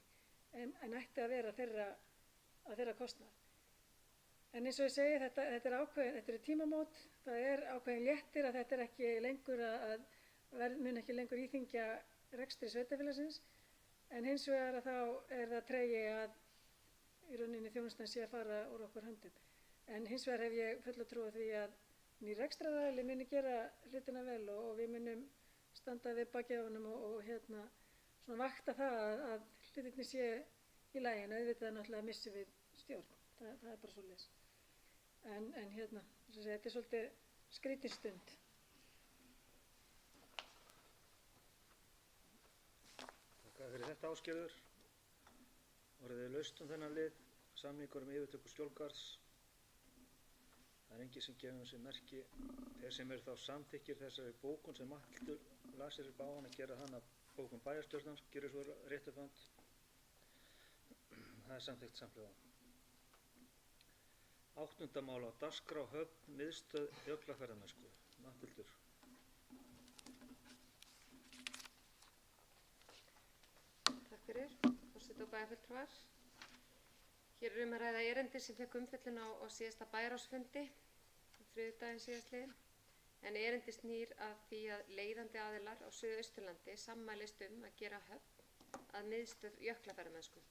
en ætti að vera þeirra kostnað. En eins og ég segi, þetta eru tímamót, það er ákveðin léttir að þetta er ekki lengur mun ekki lengur íþyngja rekstri sveitarfélagsins, en hins vegar að þá er það tregi að í rauninni þjónustan sé að fara úr okkur höndum. En hins vegar hef ég fulla trú á því að nýr rekstraraðili muni gera hlutina vel og við munum standa við bakið á honum og svona vakta það að hlutinni sé í lagi, en auðvitað náttúrulega missum við stjórn. Það er bara svoleiðis. En þetta er svolítið skrítin stund. Takk fyrir þetta, Ásgerður. Orðið laust þennan lið, samningur yfirtöku skjólgarðs. Það er enginn sem gefur sér merki. Þeir sem eru þá samþykkir þessari bókun sem Mallur lasir upp á hann að gera hann að bókun bæjarstjórnans, gerir svo réttufönd. Það er samþykkt samhliða. 8. mál á dagskrá Höfn miðstöð jöklaferðamennsku. Matthildur. Takk fyrir, forseti og bæjarfulltrúar. Hér er að ræða erindi sem fékk umfjöllun á síðasta bæjarráðsfundi, þriðjudaginn síðastliðinn, en erindi snýr að því að leiðandi aðilar á Suðausturlandi sammælist að gera Höfn að miðstöð jöklaferðamennsku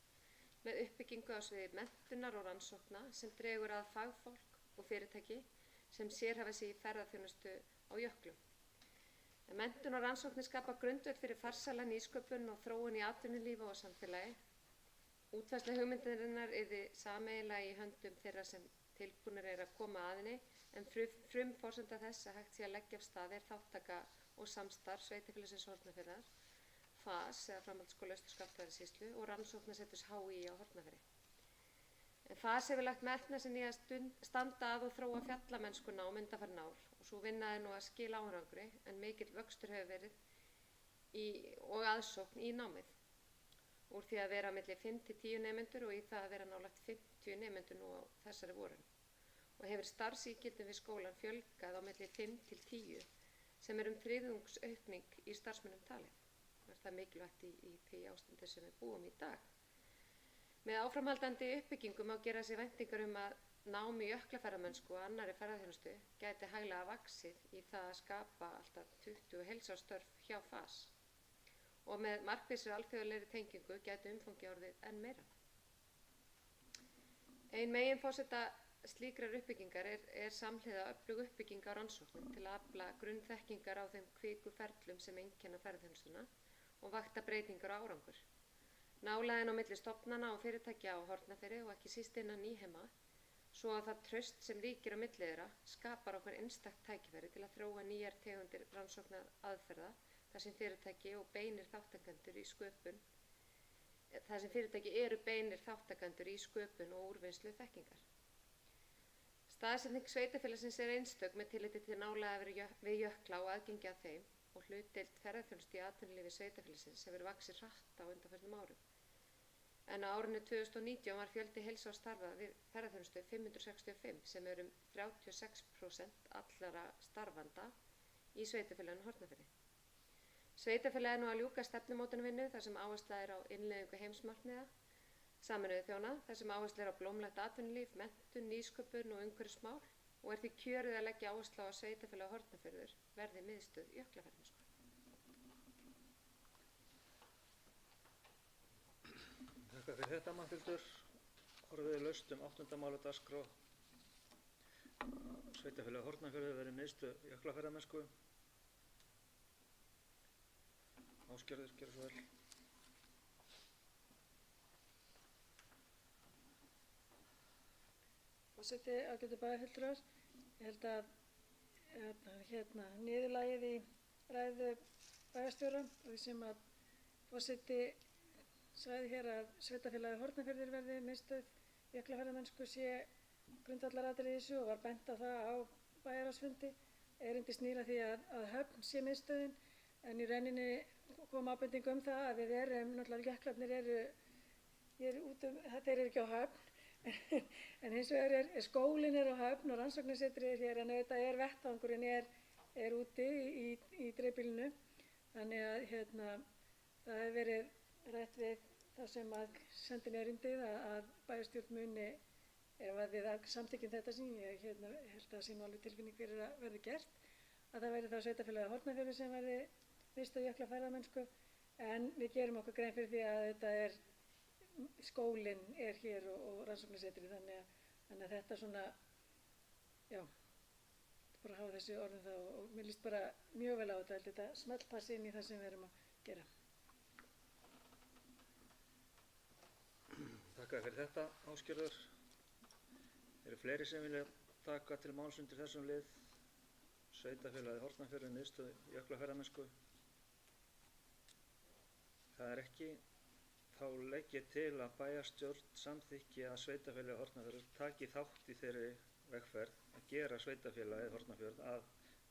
með uppbyggingu á sviði menntunar og rannsókna sem dregur að fagfólk og fyrirtæki sem sérhæfa sig í ferðaþjónustu á jöklum. Menntun og rannsóknir skapa grundvöll fyrir farsæla nýsköpun og þróun í atvinnulífi og samfélagi. Útfærsla hugmyndarinnar yrði sameiginlega í höndum þeirra sem tilbúnir að koma að henni, en frumforsenda þess að hægt sé að leggja af stað er þáttaka og samstarf Sveitarfélagsins Hornafjarðar, FAS eða Framhaldsskóla Austur-Skaftafellssýslu og Rannsóknaseturs HÍ á Hornafirði. FAS hefur lagt metnað sinn í að standa að og þróa fjallamennskuna á undanfarin ár og svo vinna nú að skila árangri, en mikill vöxtur hefur verið og aðsókn í námið. Úr því að vera milli 5 til 10 nemendur og í það að vera nálægt 50 nemendur nú á þessari vorun. Og hefur starfsígildum við skólan fjölgað á milli 5 til 10 sem er þriðjungsaukning í starfsmönnum talið. Það er mikilvægt í því ástandi sem við búum í dag. Með áframhaldandi uppbyggingu má gera sér væntingar að nám í jöklaferðamennsku og annarri ferðaþjónustu gæti hæglega vaxið í það að skapa alltaf 20 heilsársstörf hjá FAS. Og með markvissri alþjóðlegri tengingu gæti umfangi orðið enn meira. Ein meginforsenda slíkrar uppbyggingar er samhliða öflug uppbygging á rannsóknum til að afla grunnþekkingar á þeim kviku ferlum sem einkenna ferðaþjónustuna og vakta breytingar og árangur. Nálægðin á milli stofnana og fyrirtækja á Hornafirði og ekki síst innan Nýhema, svo að það traust sem ríkir á milli þeirra skapar okkur einstakt tækifæri til að þróa nýjar tegundir rannsóknaraðferða þar sem fyrirtæki eru beinir þátttakendur í sköpun og úrvinnslu þekkingar. Staðsetning sveitarfélagsins er einstök með tilliti til nálægðar við jökla og aðgengi að þeim og hlutdeild ferðaþjónustu í atvinnulífi sveitarfélagsins hefur vaxið hratt á undanförnum árum. En á árinu 2019 var fjöldi heilsársstarfa við ferðaþjónustu 565 sem um 36% allra starfanda í sveitarfélaginu Hornafirði. Sveitarfélagið er nú að ljúka stefnumótunarvinnu þar sem áhersla er á innleiðingu heimsmarkmiða Sameinuðu þjóðanna, þar sem áhersla er á blómlegt atvinnulíf, menntun, nýsköpun og umhverfismál og er því kjörið að leggja áherslu á að sveitarfélagið Hornafjörður verði miðstöð jöklaferðamennsku. Þakka fyrir þetta, Matthildur. Orðið laust 8. mál á dagskrá. Sveitarfélagið Hornafjörður verði miðstöð jöklaferðamennsku. Ásgerður, gjörðu svo vel. Forseti, ágætu bæjarfulltrúar, ég held að niðurlagið í ræðu bæjarstjóra og því sem að forseti sagði hér að sveitarfélagið Hornafjörður verði miðstöð jöklaferðamennsku sé grundvallaratriði í þessu og var bent á það á bæjarráðsfundi. Erindi snýr að því að Höfn sé miðstöðin, en í rauninni kom ábending það að við erum, náttúrulega jöklarnir þeir eru ekki á Höfn, en hins vegar er skólinn á Höfn og rannsóknarsetrið hér, en auðvitað vettvangurinn er úti í dreifbýlinu. Þannig að það hefur verið rætt við þá sem að sendin erindið að bæjarstjórn muni, ef að við samþykkjum þetta sem ég held að sé nú alveg tilfinning fyrir að verði gert, að það verði þá sveitarfélagið Hornafjörður sem verði miðstöð jöklaferðamennsku, en við gerum okkur grein fyrir því að þetta skólinn er hér og rannsóknarsetrið, þannig að þetta svona, já, bara hafa þessi orðin þá og mér líst bara mjög vel á þetta smellpassi inn í það sem við erum að gera. Þakka fyrir þetta, Ásgerður. Eru fleiri sem vilja taka til máls undir þessum lið? Sveitarfélagið Hornafjörður miðstöð jöklaferðamennsku? Það er ekki. Þá legg ég til að bæjarstjórn samþykki að sveitarfélagið Hornafjörður taki þátt í þeirri vegferð að gera sveitarfélagið Hornafjörð að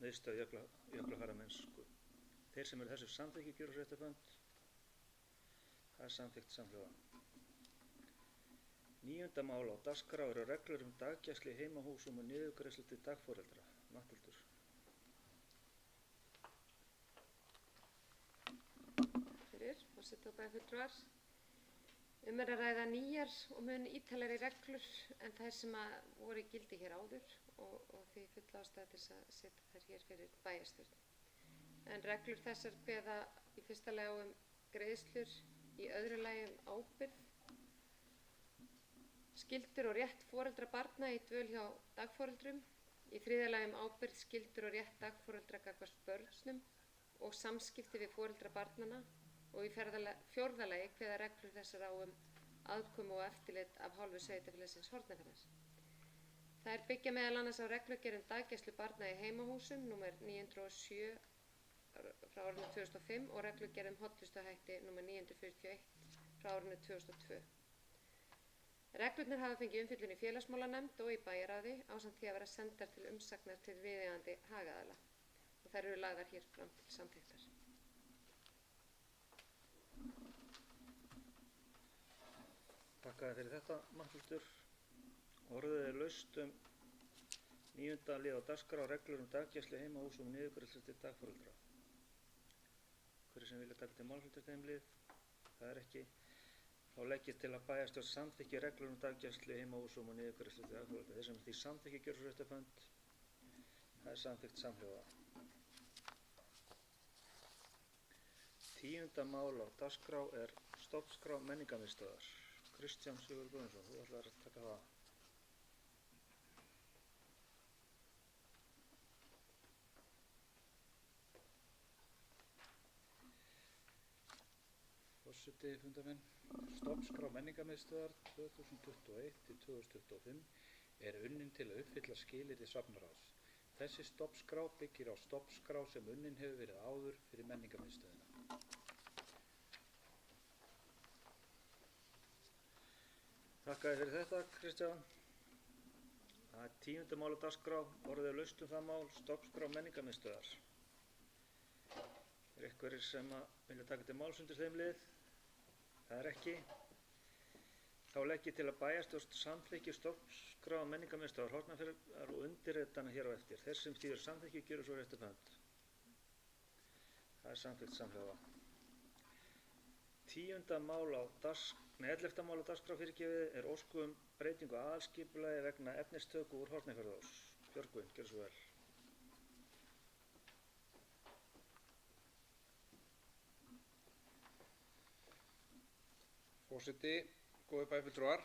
miðstöð jöklaferðamennsku. Þeir sem eru þessu samþykki gjöra sveitarfönd. Það er samþykkt samhljóða. 9. mál á dagskrá eru reglur daggæslu í heimahúsum og niðurgreiðslu til dagforeldra. Matthildur. Forseti og bæjarfulltrúar. Er að ræða nýjar og mun ítarlegri reglur en þær sem voru í gildi hér áður og því full ástæða til að setja þær hér fyrir bæjarstjórn. En reglur þessar kveða í fyrsta lagi greiðslur, í öðru lagi ábyrgð, skyldur og rétt foreldra barna í dvöl hjá dagforeldrum, í þriðja lagi ábyrgð, skyldur og rétt dagforeldra gagnvart börnum og samskipti við foreldra barnanna, og í fjórða lagi kveða reglur þessar á aðkomu og eftirlit af hálfu sveitarfélagsins Hornafjarðar. Þær byggja meðal annars á reglugerð daggæslu barna í heimahúsum nr. 907 frá árinu 2005 og reglugerð hollustuhætti nr. 941 frá árinu 2002. Reglurnar hafa fengið umfjöllun í félagsmálanefnd og í bæjarráði ásamt því að vera sendar til umsagnar til viðeigandi hagaðila og þær eru lagðar hér fram til samþykktar. Þakka fyrir þetta, Matthildur. Orðið er laust 9. lið á dagskrá reglur daggæslu í heimahúsum og niðurgreiðslu til dagforeldra. Hverjir sem vilja taka til máls undir þeim lið? Það er ekki. Þá legg ég til að bæjarstjórn samþykki reglur daggæslu í heimahúsum og niðurgreiðslu til dagforeldra. Þeir sem því samþykki gjöra svo sveitarfönd. Það er samþykkt samhljóða. 10. mál á dagskrá er stofnskrá menningarmiðstöðvar. Kristján Sigurður Guðmundsson, þú ætlar að taka það. Forseti, fundarmenn. Stofnskrá menningarmiðstöðvar 2021-2025 er unnin til að uppfylla skilyrði safnaráðs. Þessi stofnskrá byggir á stofnskrá sem unnin hefur verið áður fyrir menningarmiðstöðina. Þakka þér fyrir þetta, Kristján. Það er 10. mál á dagskrá, orðið laust það mál, stofnskrá menningarmiðstöðar. Er einhverjir sem vilja taka til máls undir þeim lið? Það er ekki. Þá legg ég til að bæjarstjórn samþykki stofnskrá menningarmiðstöðvar Hornafjarðar og undirritana hér á eftir. Þeir sem þýðir samþykki gjöru svo rétt upp hönd. Það er samþykkt samhljóða. 11. mál á dagskrá er óskum breytingu aðalskipulagi vegna efnistöku úr Hornafjarðarós. Björgvin, gjörðu svo vel. Forseti, góðir bæjarfulltrúar.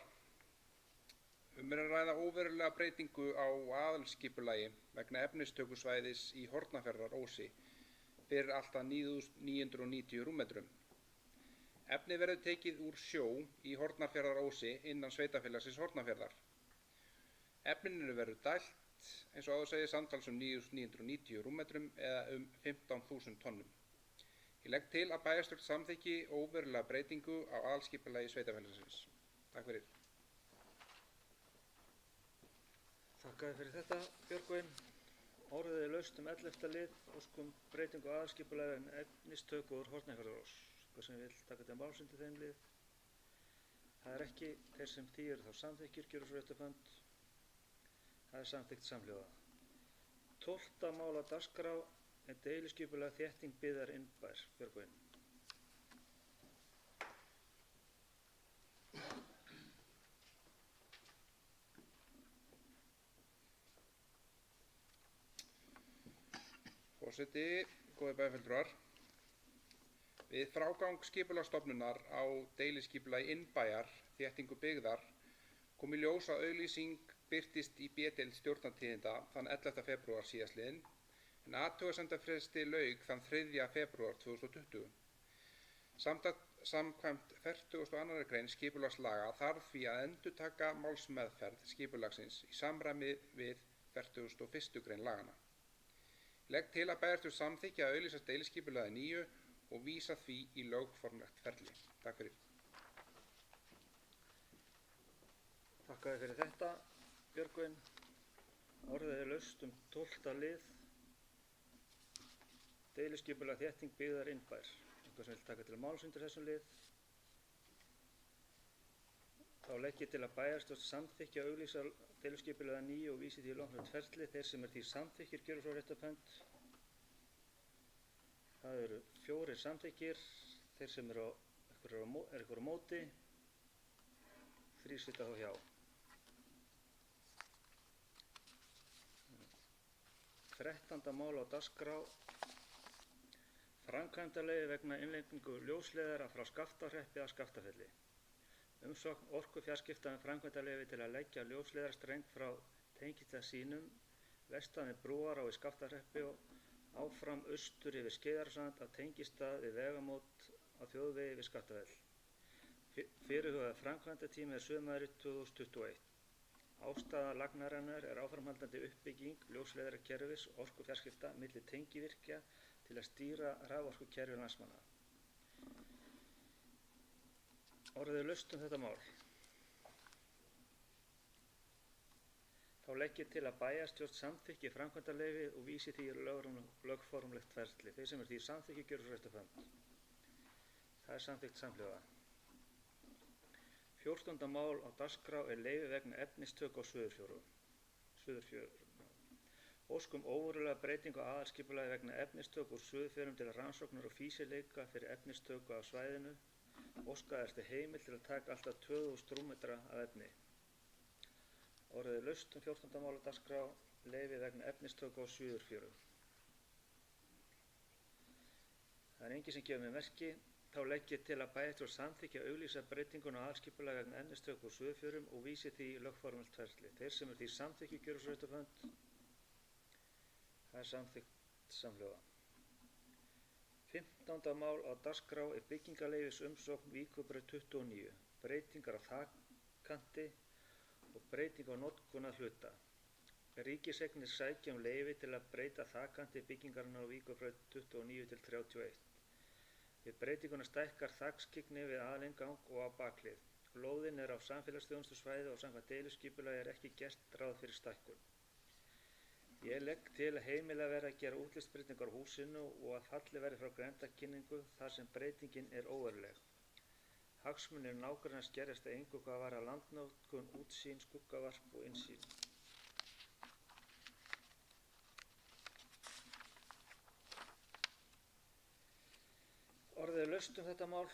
Er að ræða óverulega breytingu á aðalskipulagi vegna efnistökusvæðis í Hornafjarðarósi fyrir allt að 990 rúmmetrum. Efni verður tekið úr sjó í Hornafjarðarósi innan sveitafélagsins Hornafjarðar. Efninu verður dælt, eins og áður segir, samtals 990 rúmmetrum eða 15.000 tonnum. Ég legg til að bæjarstjórn samþykki óverulega breytingu á aðalskipulagi sveitafélagsins. Takk fyrir. Þakka þér fyrir þetta, Björgvin. Orðið er laust 11. lið, óskum breytingu á aðalskipulagi vegna efnistöku úr Hornafjarðarós. Eitthvað sem vil taka til máls undir þeim lið? Það er ekki. Þeir sem þýðir þá samþykkir gjöru svo rétt upp hönd. Það er samþykkt samhljóða. 12. mál á dagskrá er deiliskipulag þétting byggðar innbær. Björgvin. Forseti, góðir bæjarfulltrúar. Við frágang skipulagsstofnunar á deiliskipulagi innbæjar þéttingu byggðar kom í ljós að auglýsing birtist í B-deild stjórnartíðinda þann 11. febrúar síðastliðinn, en athugasemdafresti lauk þann 3. febrúar 2020. Samkvæmt 42. grein skipulagslaga þarf því að endurtaka málsmeðferð skipulagsins í samræmi við 41. grein laganna. Legg til að bæjarstjórn samþykki að auglýsa deiliskipulagið nýju og vísa því í lögformlegt ferli. Takk fyrir. Þakka þér fyrir þetta, Björgvin. Orðið er laust 12. lið, deiliskipulag þétting byggðar innbær. Eitthvað sem vil taka til máls undir þessum lið? Þá legg ég til að bæjarstjórn samþykki að auglýsa deiliskipulagið nýju og vísi því í lögformlegt ferli. Þeir sem því samþykkir gjöru svo rétt upp hönd. Það eru 4 samþykkir. Þeir sem eru ykkur á móti. 3 sitja þá hjá. 13. mál á dagskrá. Framkvæmdaleyfi vegna innleiðingu ljósleiðara frá Skaftahreppi að Skaftafelli. Umsókn Orkufjarskipta framkvæmdaleyfi til að leggja ljósleiðarastreng frá tengistað sínum vestan við brúar á í Skaftahreppi og áfram austur yfir Skeiðarsand að tengistað við vegamót á þjóðvegi við Skaftafell. Fyrirhugaður framkvæmdatími er sumarið 2021. Ástæða lagnarinnar er áframhaldandi uppbygging ljósleiðarakerfis orkufjarskipta milli tengivirkja til að stýra raforkukerfi landsmanna. Orðið er laust þetta mál. Þá legg ég til að bæjarstjórn samþykki framkvæmdaleyfi og vísi því í lögformlegt ferli. Þeir sem því samþykki gjöru svo rétt upp hönd. Það er samþykkt samhljóða. 14. mál á dagskrá er leyfi vegna efnistöku á Suðurfjörðum. Óskum óverulega breytingu á aðalskipulagi vegna efnistöku úr Suðurfjörðum til rannsóknar og fýsileika fyrir efnistöku á svæðinu. Óskað eftir heimild til að taka alltaf 2000 rúmmetra af efni. Orðið er laust 14. mál á dagskrá, leyfi vegna efnistöku á Suðurfjörðum. Það er enginn sem gefur mér merki. Þá legg ég til að bæjarstjórn samþykki að auglýsa breytinguna á aðalskipulagi vegna efnistöku úr Suðurfjörðum og vísi því í lögformlegt ferli. Þeir sem því samþykki gjöru svo rétt upp hönd. Það er samþykkt samhljóða. 15. mál á dagskrá er byggingarleyfis umsókn Víkurbraut 29, breytingar á þakkanti og breyting á notkun að hluta. Ríkiseignir sækja leyfi til að breyta þakkanti byggingarinnar á Víkurbraut 29 til 31. Við breytinguna stækkar þakskyggni við aðalinngang og á bakhlið. Lóðin er á samfélagsþjónustusvæði og samkvæmt deiliskipulagi er ekki gert ráð fyrir stækkun. Ég legg til að heimila verði að gera útlitsbreytingar á húsinu og að fallið verði frá grenndarkynningu þar sem breytingin er óveruleg. Hagsmunir nágranna skerðast að engu hvað varðar landnotkun, útsýn, skuggavarp og innsýn. Orðið er laust þetta mál.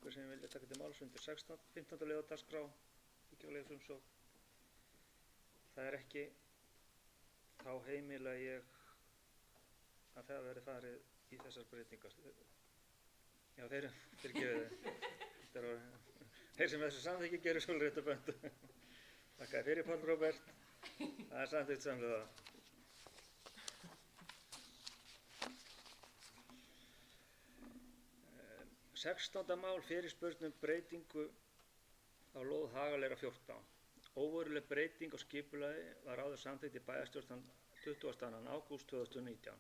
Hver sem vilja taka til máls undir 15. lið á dagskrá, byggingarleyfisumsókn. Það er ekki, þá heimila ég að það verði farið í þessar breytingar. Já, þeir gefið þið. Þeir sem þessu samþykki gerir svolítið rétt að böndu. Þakka þér fyrir, Páll Róbert. Það er samþykkt samlega. 16. mál fyrirspurn breytingu á lóð Hagaleira 14. Óveruleg breyting á skipulagi var áður samþykkt í bæjarstjórn 22. ágúst 2019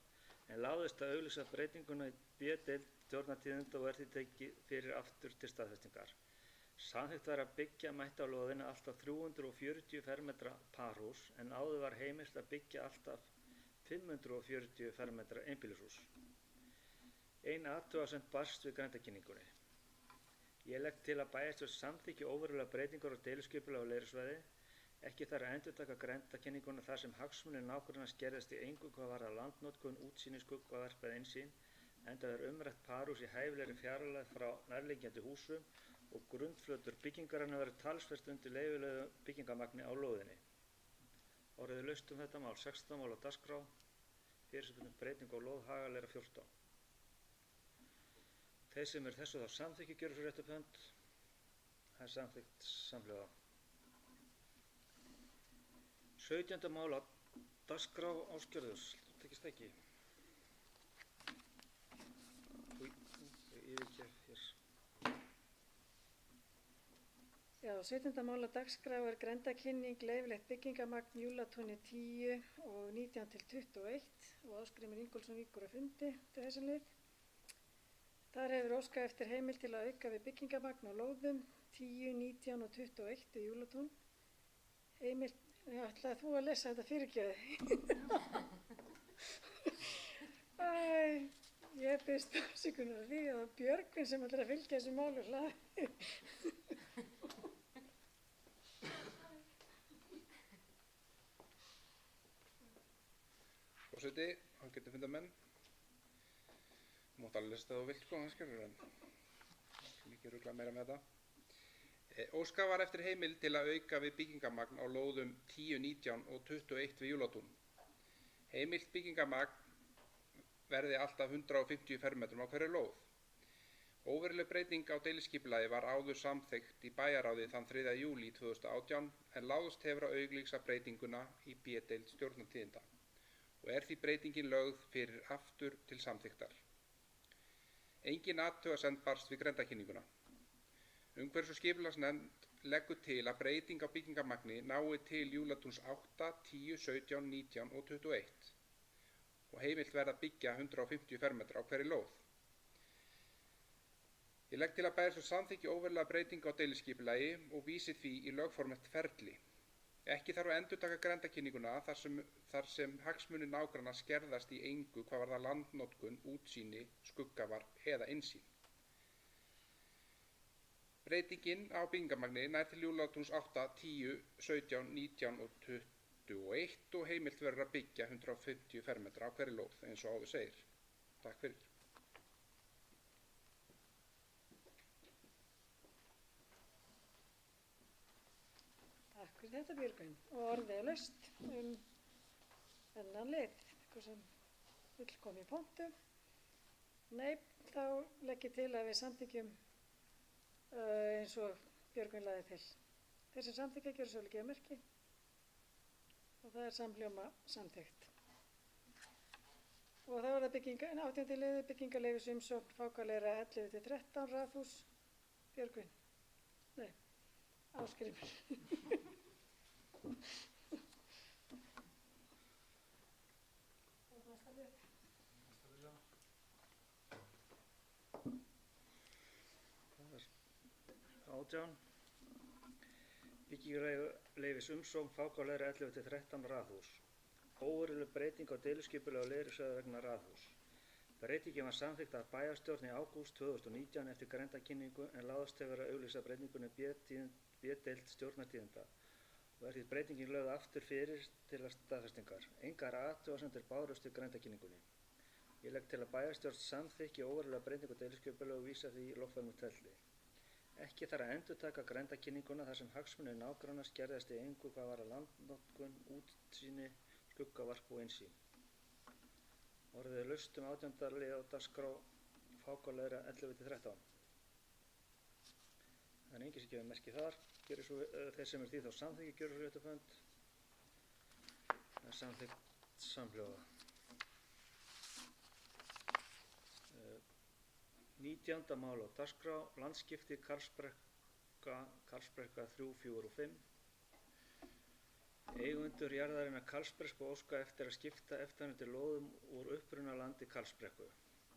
en láðist að auglýsa breytinguna í B-deild stjórnartíðinda og er því tekið fyrir aftur til staðfestingar. Samþykkt var að byggja mætti á lóðinu alltaf 340 fermetra parhús en áður var heimilt að byggja alltaf 540 fermetra einbýlishús. Ein athugasemd barst við grenndarkynningunni. Ég legg til að bæjarstjórn samþykki óverulega breytingar á deiliskipulagi á Leirasvæði. Ekki þarf að endurtaka grenndarkynninguna þar sem hagsmunir nágranna skerðast í engu hvað varðar landnotkun, útsýni, skuggavarp eða innsýn, enda er umrætt parhús í hæfilegri fjarlægð frá nærliggjandi húsum og grundflötur byggingarinnar verður talsvert undir leyfilegu byggingamagni á lóðinni. Orðið er laust þetta mál, 16. mál á dagskrá, fyrirspurn breytingu á lóð Hagaleira 14. Þeir sem þessu þá samþykki gjöra svo rétt upp hönd. Það er samþykkt samhljóða. 17. mál á dagskrá Ásgerður, tekist ekki. Já, 17. mál á dagskrá er grenndarkynning leyfilegt byggingamagn Júlatúni 10 og 19 til 21 og Ásgrímur Ingólfsson víkur að fundi til þessum lið. Þar hefur óskað eftir heimild til að auka við byggingamagn á lóðum 10, 19 og 21 í Júlatún. Heimild, ætlaði þú að lesa þetta fyrirgefði? Ég byrst afsökunar því að það var Björgvin sem ætlar að fylgja þessu málu hlaði. Forseti, hann getur fundað menn. Þú mátt alveg lesta það og vilt sko, það skilur en líka rugla meira með þetta. Óskað var eftir heimild til að auka við byggingamagn á lóðum 10, 19 og 21 við Júlatún. Heimilt byggingamagn verði alltaf 150 fermetrum á hverju lóð. Óveruleg breyting á deiliskipulagi var áður samþykkt í bæjarráði þann 3. júlí 2018 en láðst hefur að auglýsa breytinguna í B-deild stjórnartíðinda og er því breytingin lögð fyrir aftur til samþykktar. Engin athugasemd barst við grenndarkynninguna. Umhverfis- og skipulagsnefnd leggur til að breyting á byggingamagni nái til Júlatúns 8, 10, 17, 19 og 21 og heimilt verða að byggja 150 fermetra á hverju lóð. Ég legg til að bæjarstjórn samþykki óverulega breytingu á deiliskipulagi og vísi því í lögformlegt ferli. Ekki þarf að endurtaka grenndarkynninguna þar sem hagsmunir nágranna skerðast í engu hvað varðar landnotkun, útsýni, skuggavarp eða innsýn. Breytingin á byggingamagni nær til Júlatúns 8, 10, 17, 19 og 21 og heimilt verður að byggja 150 fermetra á hverju lóð eins og áður segir. Takk fyrir. Takk fyrir þetta Björgvin og orðið er laust þennan lið, eitthvað sem vill koma í pontu. Nei, þá legg ég til að við samþykkjum eins og Björgvin lagði til. Þeir sem samþykkja gera svo gefa merki og það er samhljóma samþykkt. Og þá er það 18. liður byggingarleyfis umsókn fákalegra 11-13 raðhús. Björgvin. Nei, Ásgrímur. Átján. Byggingarleyfis umsókn fákalegra 11-13 raðhús. Óveruleg breyting á deiliskipulagi á Leirisvæði vegna raðhús. Breytingin var samþykkt af bæjarstjórn í ágúst 2019 eftir grenndarkynningu en láðast hefur að auglýsa breytingunni B-deild stjórnartíðinda og er því breytingin lögð aftur fyrir til að staðfestingar. Engar athugasemdir bárust við grenndarkynningunni. Ég legg til að bæjarstjórn samþykki óverulega breytingu á deiliskipulagi og vísa því í lögformlegt ferli. Ekki þarf að endurtaka grenndarkynninguna þar sem hagsmunir nágranna skerðast í engu hvað varðar landnotkun, útsýni, skuggavarp og innsýn. Orðið er laust 18. lið á dagskrá fákalegra 11-13. Það er enginn sem gefur merki þar. Þeir sem því þá samþykki gjöra svo réttufönd. Það er samþykkt samhljóða. 19. mál á dagskrá landskipti Karlsbrekka 3, 4 og 5. Eigendur jarðarinnar Karlsbrekku óska eftir að skipta eftirfarandi lóðum úr upprunalandi Karlsbrekku.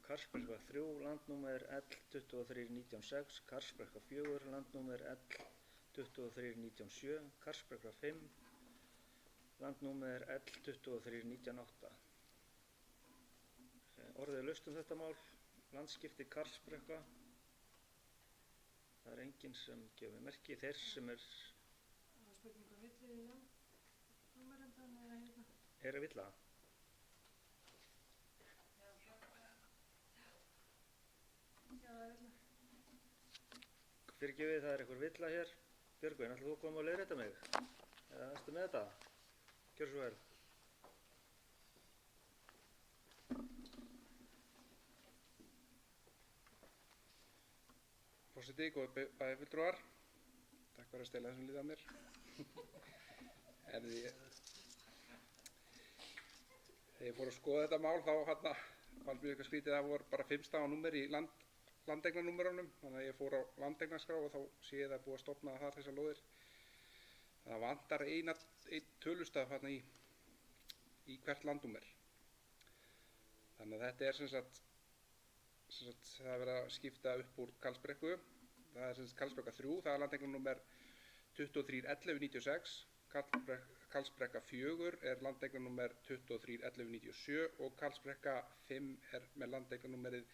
Karlsbrekka 3, landnúmer L2396, Karlsbrekka 4, landnúmer L2397, Karlsbrekka 5, landnúmer L2398. Orðið er laust þetta mál, landskipti Karlsbrekka. Það er enginn sem gefur merki, þeir sem er... Það var spurning um villið í land. Númerendan eða hérna? Er að villa? Já, það er villa. Fyrirgefið, það er einhver villa hér. Björgvin, ætlar þú að koma og leiðrétta mig? Eða ertu með þetta? Gjörðu svo vel. Forseti, góði bæjarfulltrúar. Takk fyrir að stela þessum lið að mér. Þegar ég fór að skoða þetta mál þá fannst mér eitthvað skrítið að það voru bara 5 stafa númer í landeignanumerunum. Þannig að ég fór á landeignarskrá og þá sé ég það búið að stofna þar þessar lóðir. Það vantar einn tölustaf í hvert landnúmer. Þannig að þetta er sem sagt það er verið að skipta upp úr Karlsbrekku. Það er sem sagt Karlsbrekka 3, það er landeignarnúmer 231196. Karlsbrekka 4 er landeignarnúmer 231197 og Karlsbrekka 5 er með landeignarnúmerið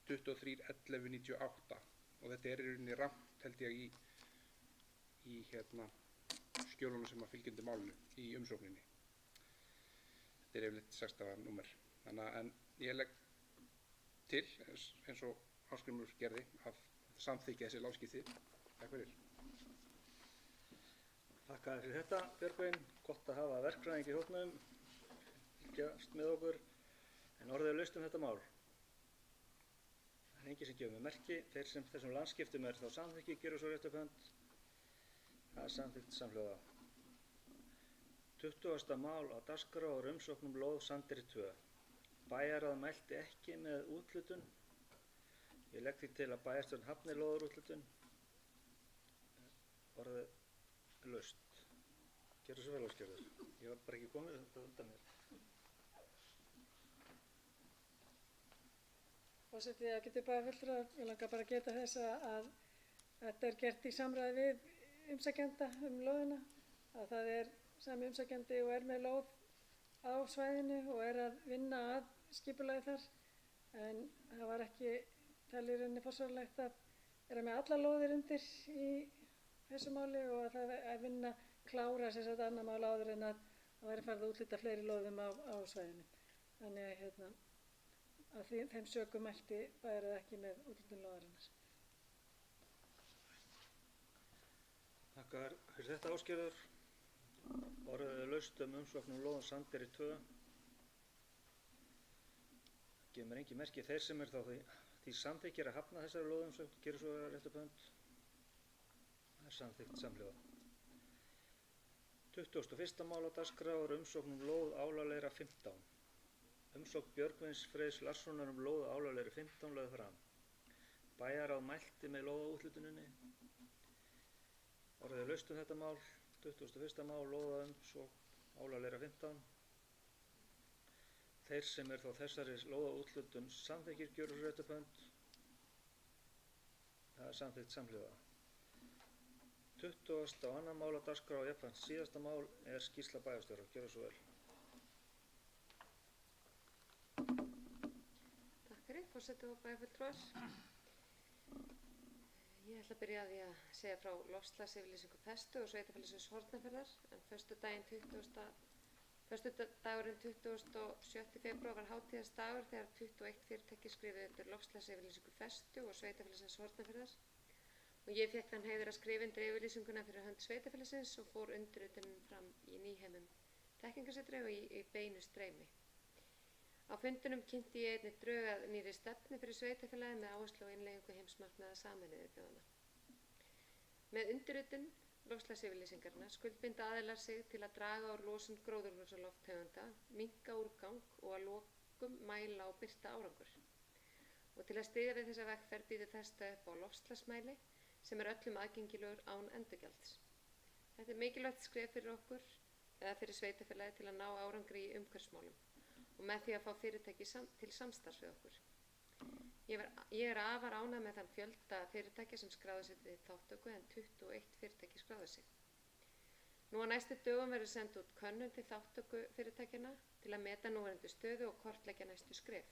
231198. Og þetta er í rauninni rangt held ég í skjölunum sem að fylgja undir málinu í umsókninni. Þetta er yfirleitt 6 stafa númer. Þannig að ég legg til, eins og Ásgrímur gerði, að samþykkja þessi lágskipti. Takk fyrir. Takk fyrir þetta, Björgvin. Gott að hafa verkfræðing í hópnum, fylgjast með okkur, en orðið er laust þetta mál. Það er enginn sem gefur með merki. Þessum landskiptum er þá samþykki, gera svo réttufönd. Það er samþykkt samhljóða. 20. mál á dagskrá og umsóknum lóð Sandeyri 2. Bæjarráð mælti ekki með úthlutun. Ég legg því til að bæjarstjórn hafni lóðarúthlutun. Orðið er laust. Gerðu svo vel, Ásgerður. Ég var bara ekki komið þetta undan mér. Forseti, það getur bara fulltrúar. Ég langar bara að geta þess að þetta er gert í samræði við umsækjanda lóðina. Að það er sami umsækjandi og er með lóð á svæðinu og er að vinna að skipulagi þar, en það var ekki talið rauninni forsvaranlegt að vera með alla lóðir undir í þessu máli og að það að vinna klára sem sagt annað mál áður en að það væri farið að úthlita fleiri lóðum á svæðinu. Þannig að þeim sökum mælti bæjarráð ekki með úthlutun lóðarinnar. Takk fyrir þetta, Ásgerður. Orðið er laust umsóknum lóðum Sandeyri 2. Gefur mér engin merki. Þeir sem er þá því samþykkir að hafna þessari lóðum sem gerir svo réttufönd. Það er samþykkt samhljóða. 21. mál á dagskrá er umsóknum lóð Álaleira 15. Umsókn Björgvins Freys Larssonar lóð á Álalegri 15 lögð fram. Bæjarráð mælti með lóðaúthlutuninni. Orðið laust þetta mál, 21. mál lóðaumsókn Álalegri 15. Þeir sem þó þessari lóðaúthlutun samþykkir gjörðsréttarbönd. Það samþykkt samhljóða. 20. og annað mál á dagskrá og jafnframt síðasta mál skýrsla bæjarstjóra. Gjörðu svo vel. Takk fyrir, forseti og bæjarfulltrúar. Ég ætla að byrja á því að segja frá loftslagsyfirlýsingu Festu og Sveitarfélagsins Hornafjarðar, en föstudagurinn 27. febrúar var hátíðardagur þegar 21 fyrirtæki skrifuðu undir loftslagsyfirlýsingu Festu og Sveitarfélagsins Hornafjarðar. Og ég fékk þann heiður að skrifa undir yfirlýsinguna fyrir hönd sveitarfélagsins og fór undirritunin fram í Nýheimum þekkingarsetri og í beinu streymi. Á fundunum kynnti ég einnig drög að nýrri stefnu fyrir sveitarfélagið með áherslu á innleiðingu heimsmarkmiða Sameinuðu þjóðanna. Með undirritun loftslagsyfirlýsingarinnar skuldbinda aðilar sig til að draga úr losun gróðurhúsalofttegunda, minnka úrgang og að lokum mæla og birta árangur. Og til að styðja við þessa vegferð býður Festa upp á loftslagsmæli sem öllum aðgengilegur án endurgjalds. Þetta mikilvægt skref fyrir okkur eða fyrir sveitarfélagið til að ná árangri í umhverfismálum og með því að fá fyrirtæki til samstarfs við okkur. Ég afar ánægð með þann fjölda fyrirtækja sem skráðu sig við þátttöku en 21 fyrirtæki skráðu sig. Nú á næstu dögum verður send út könnun til þátttöku fyrirtækjana til að meta núverandi stöðu og kortleggja næstu skref.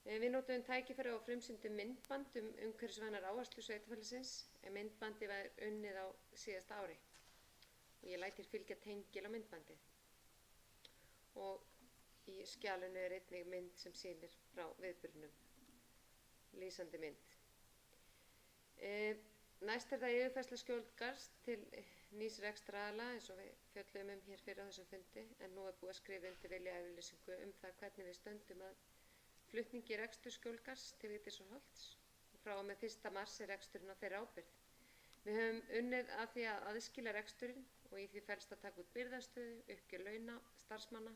Við notuðum tækifæri og frumsýndum myndband umhverfisvænar áherslu sveitarfélagsins en myndbandi var unnið á síðasta ári og ég læt hér fylgja tengil á myndbandið. Og í skjalinu einnig mynd sem sýnir frá viðburðinum, lýsandi mynd. Næst það yfirfærsla skjólgarðs til nýs rekstraraðila eins og við fjölluðum hér fyrir á þessum fundi en nú búið að skrifa undir viljayfirlýsingu það hvernig við stöndum að flutningi reksturs skjólgarðs til Vigdísarholts og frá og með 1. mars reksturinn á þeirra ábyrgð. Við höfum unnið að því að aðskilja reksturinn og í því felst að taka út birgðastöðu, uppgjör launa, starfsmanna,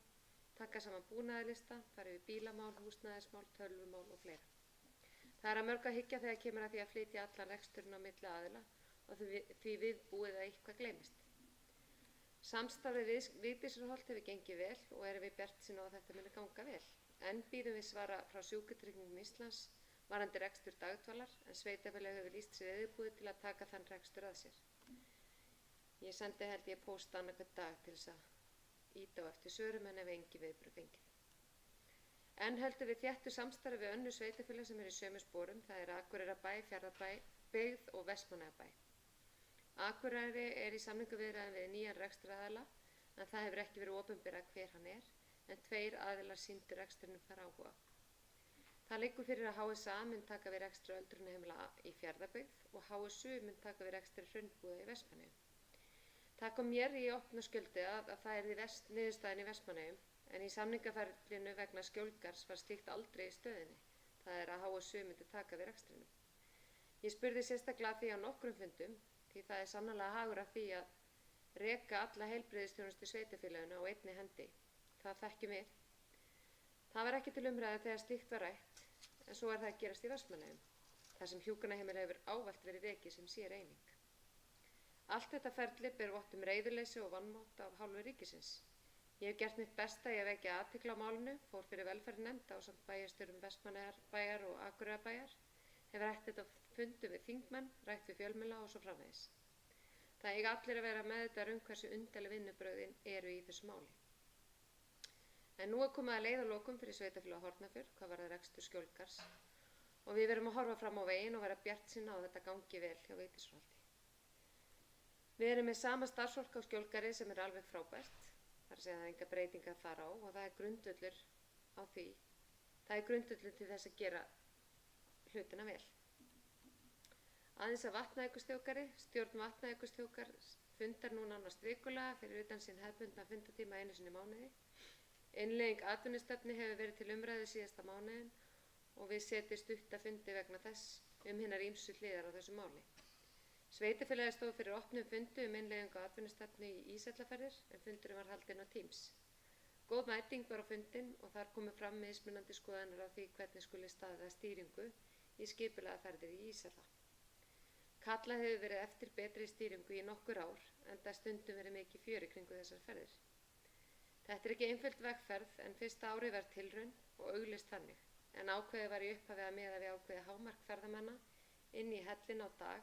taka saman búnaðarlista, fara yfir bílamál, húsnæðismál, tölvumál og fleira. Það að mörg að hyggja þegar kemur að því að flytja allan reksturinn á milli aðila og því viðbúið að eitthvað gleymist. Samstarfið við Vigdísarholt hefur gengið vel og erum við bjartsýn á að þetta muni ganga vel. En býðum við svara frá Sjúkratryggingum Íslands varðandi rekstur dagdvalar en sveitarfélagið hefur lýst sig reiðubúið til að taka þann rekstur að sér. Ég sendi held ég pósta annað hvern dag til þess að ýta á eftir svörum en ef engi viðbrögð fengið. En höldum við þéttu samstarfi við önnur sveitarfélag sem í sömu sporum, það Akureyrarbæ, Fjarðarbæ, Byggð og Vestmannaeyjabæ. Akureyri í samningaviðræðum við nýjan rekstraraðila en það hefur ekki verið opinberað hver hann en 2 aðilar sýndu rekstrinum þar áhuga. Það liggur fyrir að HSA mun taka við rekstri öldrunarheimila í Fjarðabyggð og HSU mun taka við rekstri hraunbúða í Vestmannaeyjum. Það kom mér í opna skjöldu að það niðurstaðan í Vestmannaeyjum en í samningaferlinu vegna skjólgarðs var slíkt aldrei í stöðinni, það að HSU myndi taka við rekstrinum. Ég spurði sérstaklega því á nokkrum fundum því það sannarlega hagur af því að reka alla heilbrigðisþjónustu sveitarfélaginu á einni hendi. Það þekkjum við. Það var ekki til umræðu þegar slíkt var rætt, en svo það að gerast í Vestmannaeyjum, þar sem hjúkrunarheimili hefur ávallt verið rekið sem sér eining. Allt þetta ferli ber vott reiðuleysi og vanmátt af hálfu ríkisins. Ég hef gert mitt besta í að vekja athygli á málinu, fór fyrir velferðarnefnd ásamt bæjarstjórum Vestmannaeyjabæjar og Akureyrarbæjar, hef rætt þetta á fundum við þingmenn, rætt við fjölmiðla og svo framvegis. Það eiga allir að vera meðvitaðir hversu undarleg vinnubrögðin eru í þessu máli. En nú komið að leiðarlokum fyrir sveitarfélag Hornafjörð hvað varðar rekstur skjólgarðs og við verum að horfa fram á veginn og vera bjartsýn á að þetta gangi vel hjá Vigdísarholti. Við erum með sama starfsfólk á skjólgarði sem alveg frábært, þar að segja það enga breytingar þar á og það grundvöllur á því. Það grundvöllur til þess að gera hlutina vel. Aðeins að Vatnajökulsþjóðgarði, stjórn Vatnajökulsþjóðgarðs fundar nú nánast vikulega fyrir utan sinn hefðbundna fundatíma einu sinni í mánuði. Innleiðing atvinnustefnu hefur verið til umræðu síðasta mánuðin og við setjum stutta fundi vegna þess hinar ýmsu hliðar á þessu máli. Sveitarfélagið stóð fyrir opnum fundi innleiðingu atvinnustefnu í Ísafjarðarferðir en fundurinn var haldinn á Teams. Góð mæting var á fundinn og þar komu fram mismunandi skoðanir á því hvernig skuli staðið að stýringu í skipulagðar ferðir í Ísella. Kallað hefur verið eftir betri stýringu í nokkur ár, enda stundum verið mikið fjör í kringu þessar ferðir. Þetta er ekki einföld vegferð en fyrsta árið var tilraun og auglýst þannig, en ákveðið var í upphafi að miða við ákveðið hámark ferðamanna inn í hellinn á dag,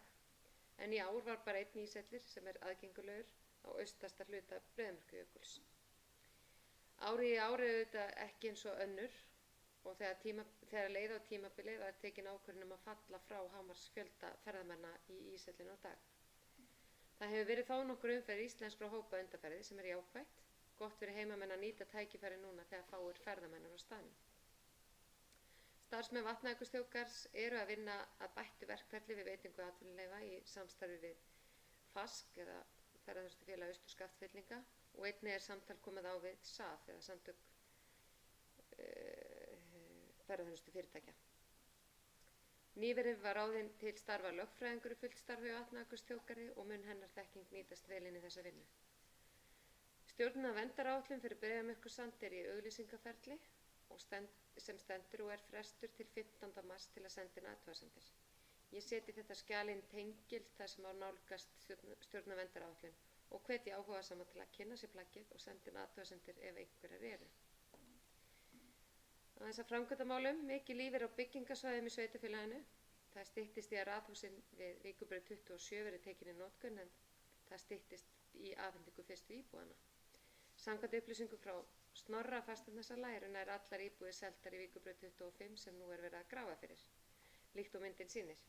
en í ár var bara einn íshellir sem er aðgengulegur á austasta hluta Breiðamerkurjökuls. Árið í árið auðvitað ekki eins og önnur og þegar leið á tímabilið var tekin ákvörðun að falla frá hámarksfjölda ferðamanna í íshellinu á dag. Það hefur verið þó nokkur umferð íslenskra hópa undanferði sem er jákvætt, gott fyrir heimamenn að nýta tækifæri núna þegar fáir ferðamennar á staðnum. Starfsmenn Vatnajökulsþjóðgarðs eru að vinna að bættu verkferli við veitingu atvinnuleyfa í samstarfi við FASK eða Ferðaþjónustufélag Austur-Skaftfellinga og einnig er samtal komið á við SAF eða Samtök ferðaþjónustufyrirtækja. Nýverið var ráðinn til starfa lögfræðingur í fullt starfi á Vatnajökulsþjóðgarði og mun hennar þekking nýtast vel inn í þessa vinnu. Stjórnun af verndaráætlun fyrir Breiðamerkursand er í auglýsingaferli og sem stendur og er frestur til 15. mars til að senda inn athugasemdir. Ég seti þetta skjal inn tengil þar sem á nálgast stjórnun af verndaráætlun og hvetji áhugasama til að kynna sér plaggið og senda inn athugasemdir ef einhverjar eru. Aðeins að framkvæmdamálum, mikið líf er á byggingasvæðum í sveitarfélaginu. Það styttist í að raðhúsin við Víkurbraut 27 verið tekin í notkun en það styttist í afhendingu fyrstu íbúðanna. Samkvæmt upplýsingum frá Snorra fasteignasala eru nær allar íbúðir seldar í Víkurbraut 25 sem nú er verið að grafa fyrir, líkt og myndin sýnir,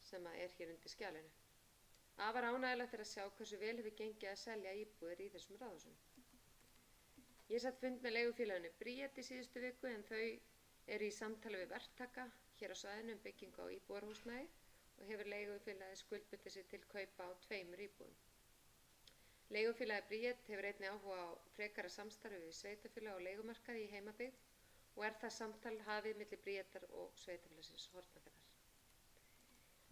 sem er hér undir skjalinu. Afar ánægjulegt er að sjá hversu vel hefur gengið að selja íbúðir í þessum raðhúsum. Ég satt fund með leigufélaginu Bríet í síðustu viku en þau eru í samtali við verktaka hér á svæðinu byggingu á íbúðarhúsnæði og hefur leigufélagið skuldbundið sig til kaupa á 2 íbúðum. Leigufélagið Bríet hefur einnig áhuga á frekara samstarfi við sveitarfélag og leigumarkaði í heimabyggð og er það samtal hafið milli Bríetar og sveitarfélagsins Hornafjarðar.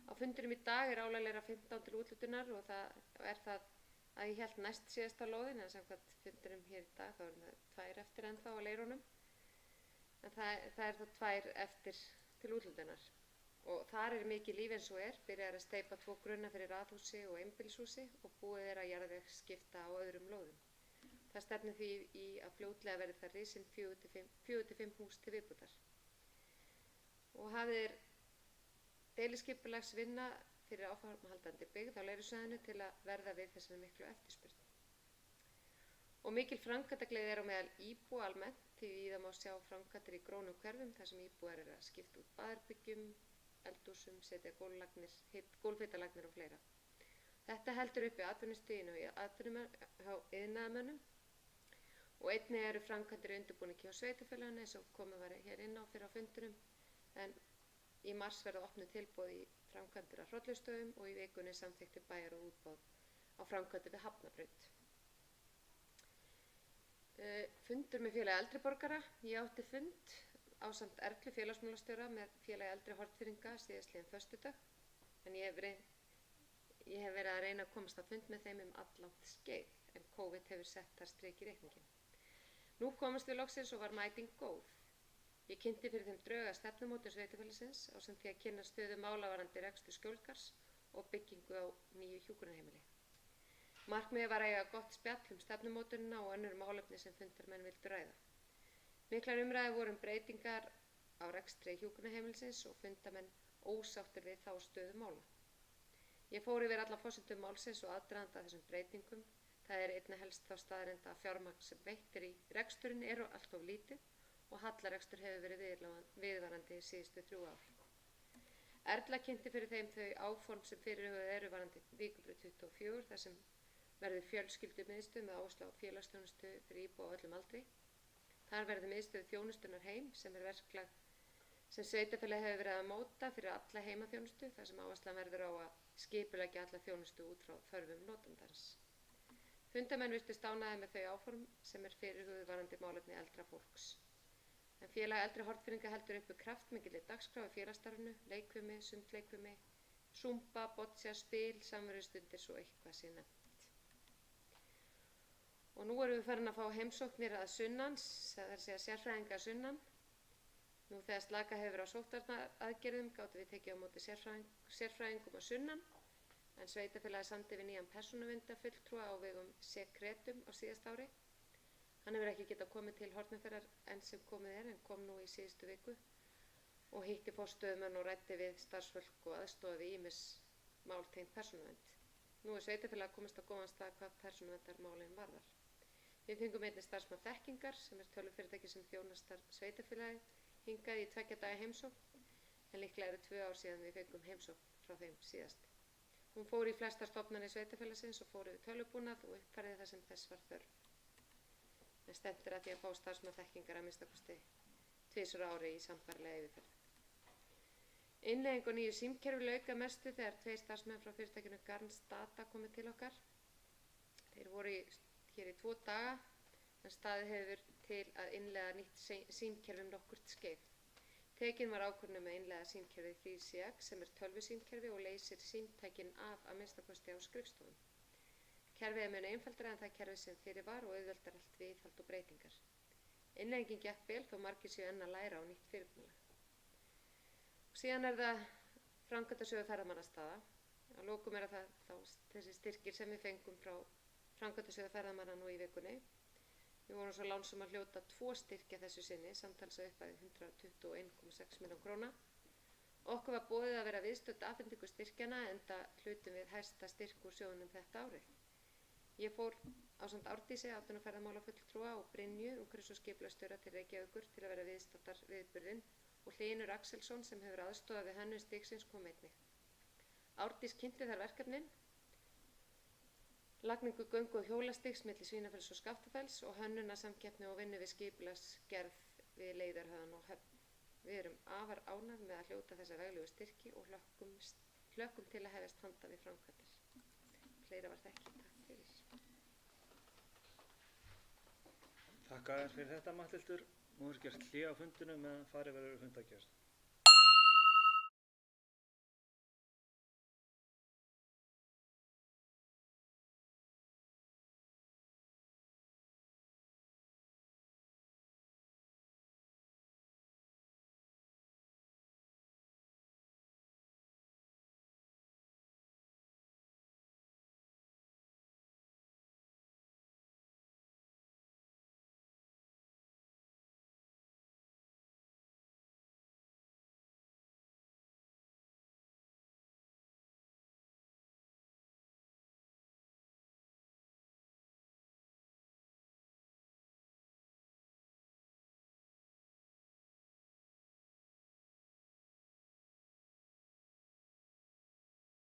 Á fundinum í dag er álagleira 15 til úthlutunar og það er það að ég held næst síðasta lóðin en samkvæmt fundinum hér í dag þá eru það 2 eftir ennþá á leirunum en það er það 2 eftir til úthlutunar og þar er mikið líf eins og byrjar að steypa 2 grunna fyrir raðhúsi og einbýlishúsi og búið er að jarðvegsskipta á öðrum lóðum. Það stefnir því í að fljótlega verði það risin 4 til 5 hús til viðbótar. Og hafið deiliskipulagsvinna fyrir áframhaldandi byggð á leirusvæðinu til að verða við þessari miklu eftirspurn. Og mikil framkvæmdagleði er á meðal íbúa almennt því það má sjá framkvæmdir í grónum hverfum þar sem íbúar eru að skipta út baðherbyggjum, eldhúsum, setja gólfhitalagnir og fleira. Þetta heldur uppi atvinnustiginu hjá iðnaðarmönnum og einnig eru framkvæmdir í undirbúningi hjá sveitarfélaginu eins og komið var hér inn á fyrir á fundinum en í mars verða opnuð tilboð í framkvæmdir á Hrollaustöðum og í vikunni samþykkti bæjar og útboð á framkvæmdir við Hafnabraut. Fundur með félagi eldri borgara. Ég átti fund ásamt Erlu félagsmálastjóra með félagi eldri Hornfirðinga síðastliðinn föstudag en ég hef verið að reyna að komast á fund með þeim allangt skeið en COVID hefur sett þar strik í reikninginn. Nú komast við loksins og var mæting góð. Ég kynnti fyrir þeim drög að stefnumótun sveitarfélagsins ásamt því að kynna stöðu mála varðandi rekstur skjólgarðs og byggingu á nýju hjúkrunarheimili. Markmiðið var að eiga gott spjall stefnumótunina og önnur málefni sem fundarmenn vildu ræða. Miklar umræður voru breytingar á rekstri hjúkrunarheimilisins og fundarmenn ósáttir við þá stöðu mála. Ég fór yfir alla forsendum málsins og aðdraganda þessum breytingum. Það er einna helst þá staðreynd að fjármagn sem veitt í reksturinn eru allt of lítið og hallarekstur hefur verið viðvarandi síðustu 3 ár. Erla kynnti fyrir þeim þau áform sem fyrirhuguð eru varðandi Víkurbraut 24 þar sem verður fjölskyldumiðstöð með áherslu á félagsþjónustu fyrir íbúa á öllum aldri. Þar verður miðstöð þjónustunnar heim sem er verklag sem sveitarfélagið hefur verið að móta fyrir alla heimaþjónustu þar sem áherslan verður á að skipuleggja alla þjónustu út frá þörfum notandans. Fundarmenn virtust ánægðir með þau áform sem er fyrirhuguð varðandi málefni eldra fólks. En félag eldri Hornfirðinga heldur uppi kraftmikilli dagskrá í félagsstarfinu, leikfimi, sundleikfimi, súmba, boccia, spil, samverustundir svo eitthvað sé nefnt. Og nú erum við farin að fá heimsóknir að sunnan, það er að segja sérfræðinga að sunnan. Nú þegar slaka hefur á sóttvarnaaðgerðum gátum við tekið á móti sérfræðingum að sunnan, en sveitarfélagið samdi við nýjan persónuverndarfulltrúa á vegum Sekretum á síðasta ári. Hann hefur ekki getað komið til Hornafjarðar enn sem komið er, en kom nú í síðustu viku og hitti forstöðumenn og ræddi við starfsfólk og aðstoðaði ýmis mál tengt persónuvernd. Nú er sveitarfélagið komist á góðan stað hvað persónuverndarmálin varðar. Við fengum einnig starfsmann þekkingar sem er tölvufyrirtæki sem þjónustar sveitarfélagið hingað í 2 daga heimsókn, en líklega eru 2 ár síðan við fengum heimsókn frá þeim síðast. Hún fór í flestar stofnanir sveitarfélagsins og fór yfir tölvubúnað og uppfærði það sem þess var þörf. En stefnt er að því að fá starfsmann þekkingar að minnsta kosti 2 ári í sambærilega yfirferð. Innleiðing á nýju símkerfi lauk að mestu þegar 2 starfsmenn frá fyrirtækinu Garns Data komið til okkar. Þeir voru hér í 2 daga, en staðið hefur til að innleiða nýtt símkerfi nokkurt skeið. Tekin var ákvörðun að innleiða símkerfið 3CX sem er tölvusímkerfi og leysir símtækin af að minnsta kosti á skrifstofum. Kerfið er mun einfaldara en það kerfi sem fyrir var og auðveldar allt viðhald og breytingar. Innleiðingin gekk vel þó margir séu enn að læra á nýtt fyrirkomulag. Síðan er það framkvæmdasjóður ferðamannastaða. Að lokum er það þessi styrkir sem við fengum frá framkvæmdasjóður ferðamanna nú í vikunni. Við vorum svo lánsum að hljóta 2 styrkja þessu sinni, samtals að upphæð 121,6 milljóna króna. Okkur var boðið að vera viðstödd afhendingu styrkjana enda hlutum við hæsta styrk úr sjóðunum þetta árið. Ég fór ásamt Árdísi, atvinnu- og ferðamálafulltrúa og Brynju, umhverfis- og skipulagsstjóra til Reykjavíkur til að vera viðstattar viðburðinn og Hlynur Axelsson sem hefur aðstofað við hönnun stigsins kom einnig. Árdís kynnti þar verkefnin, lagningu göngu- og hjólastigs milli Svínafells og Skaftafells og hönnunarsamkeppni og vinnu við skipulagsgerð við Leiðarhöfn og Höfn. Við erum afar ánægð með að hljóta þessa veglegu styrki og hlökkum til að hefjast handa við framkvæmdir. Fleira var það ekki. Takk fyrir. Þakka þér fyrir þetta, Matthildur. Nú er gert hlé á fundinum meðan farið verður fundagerð.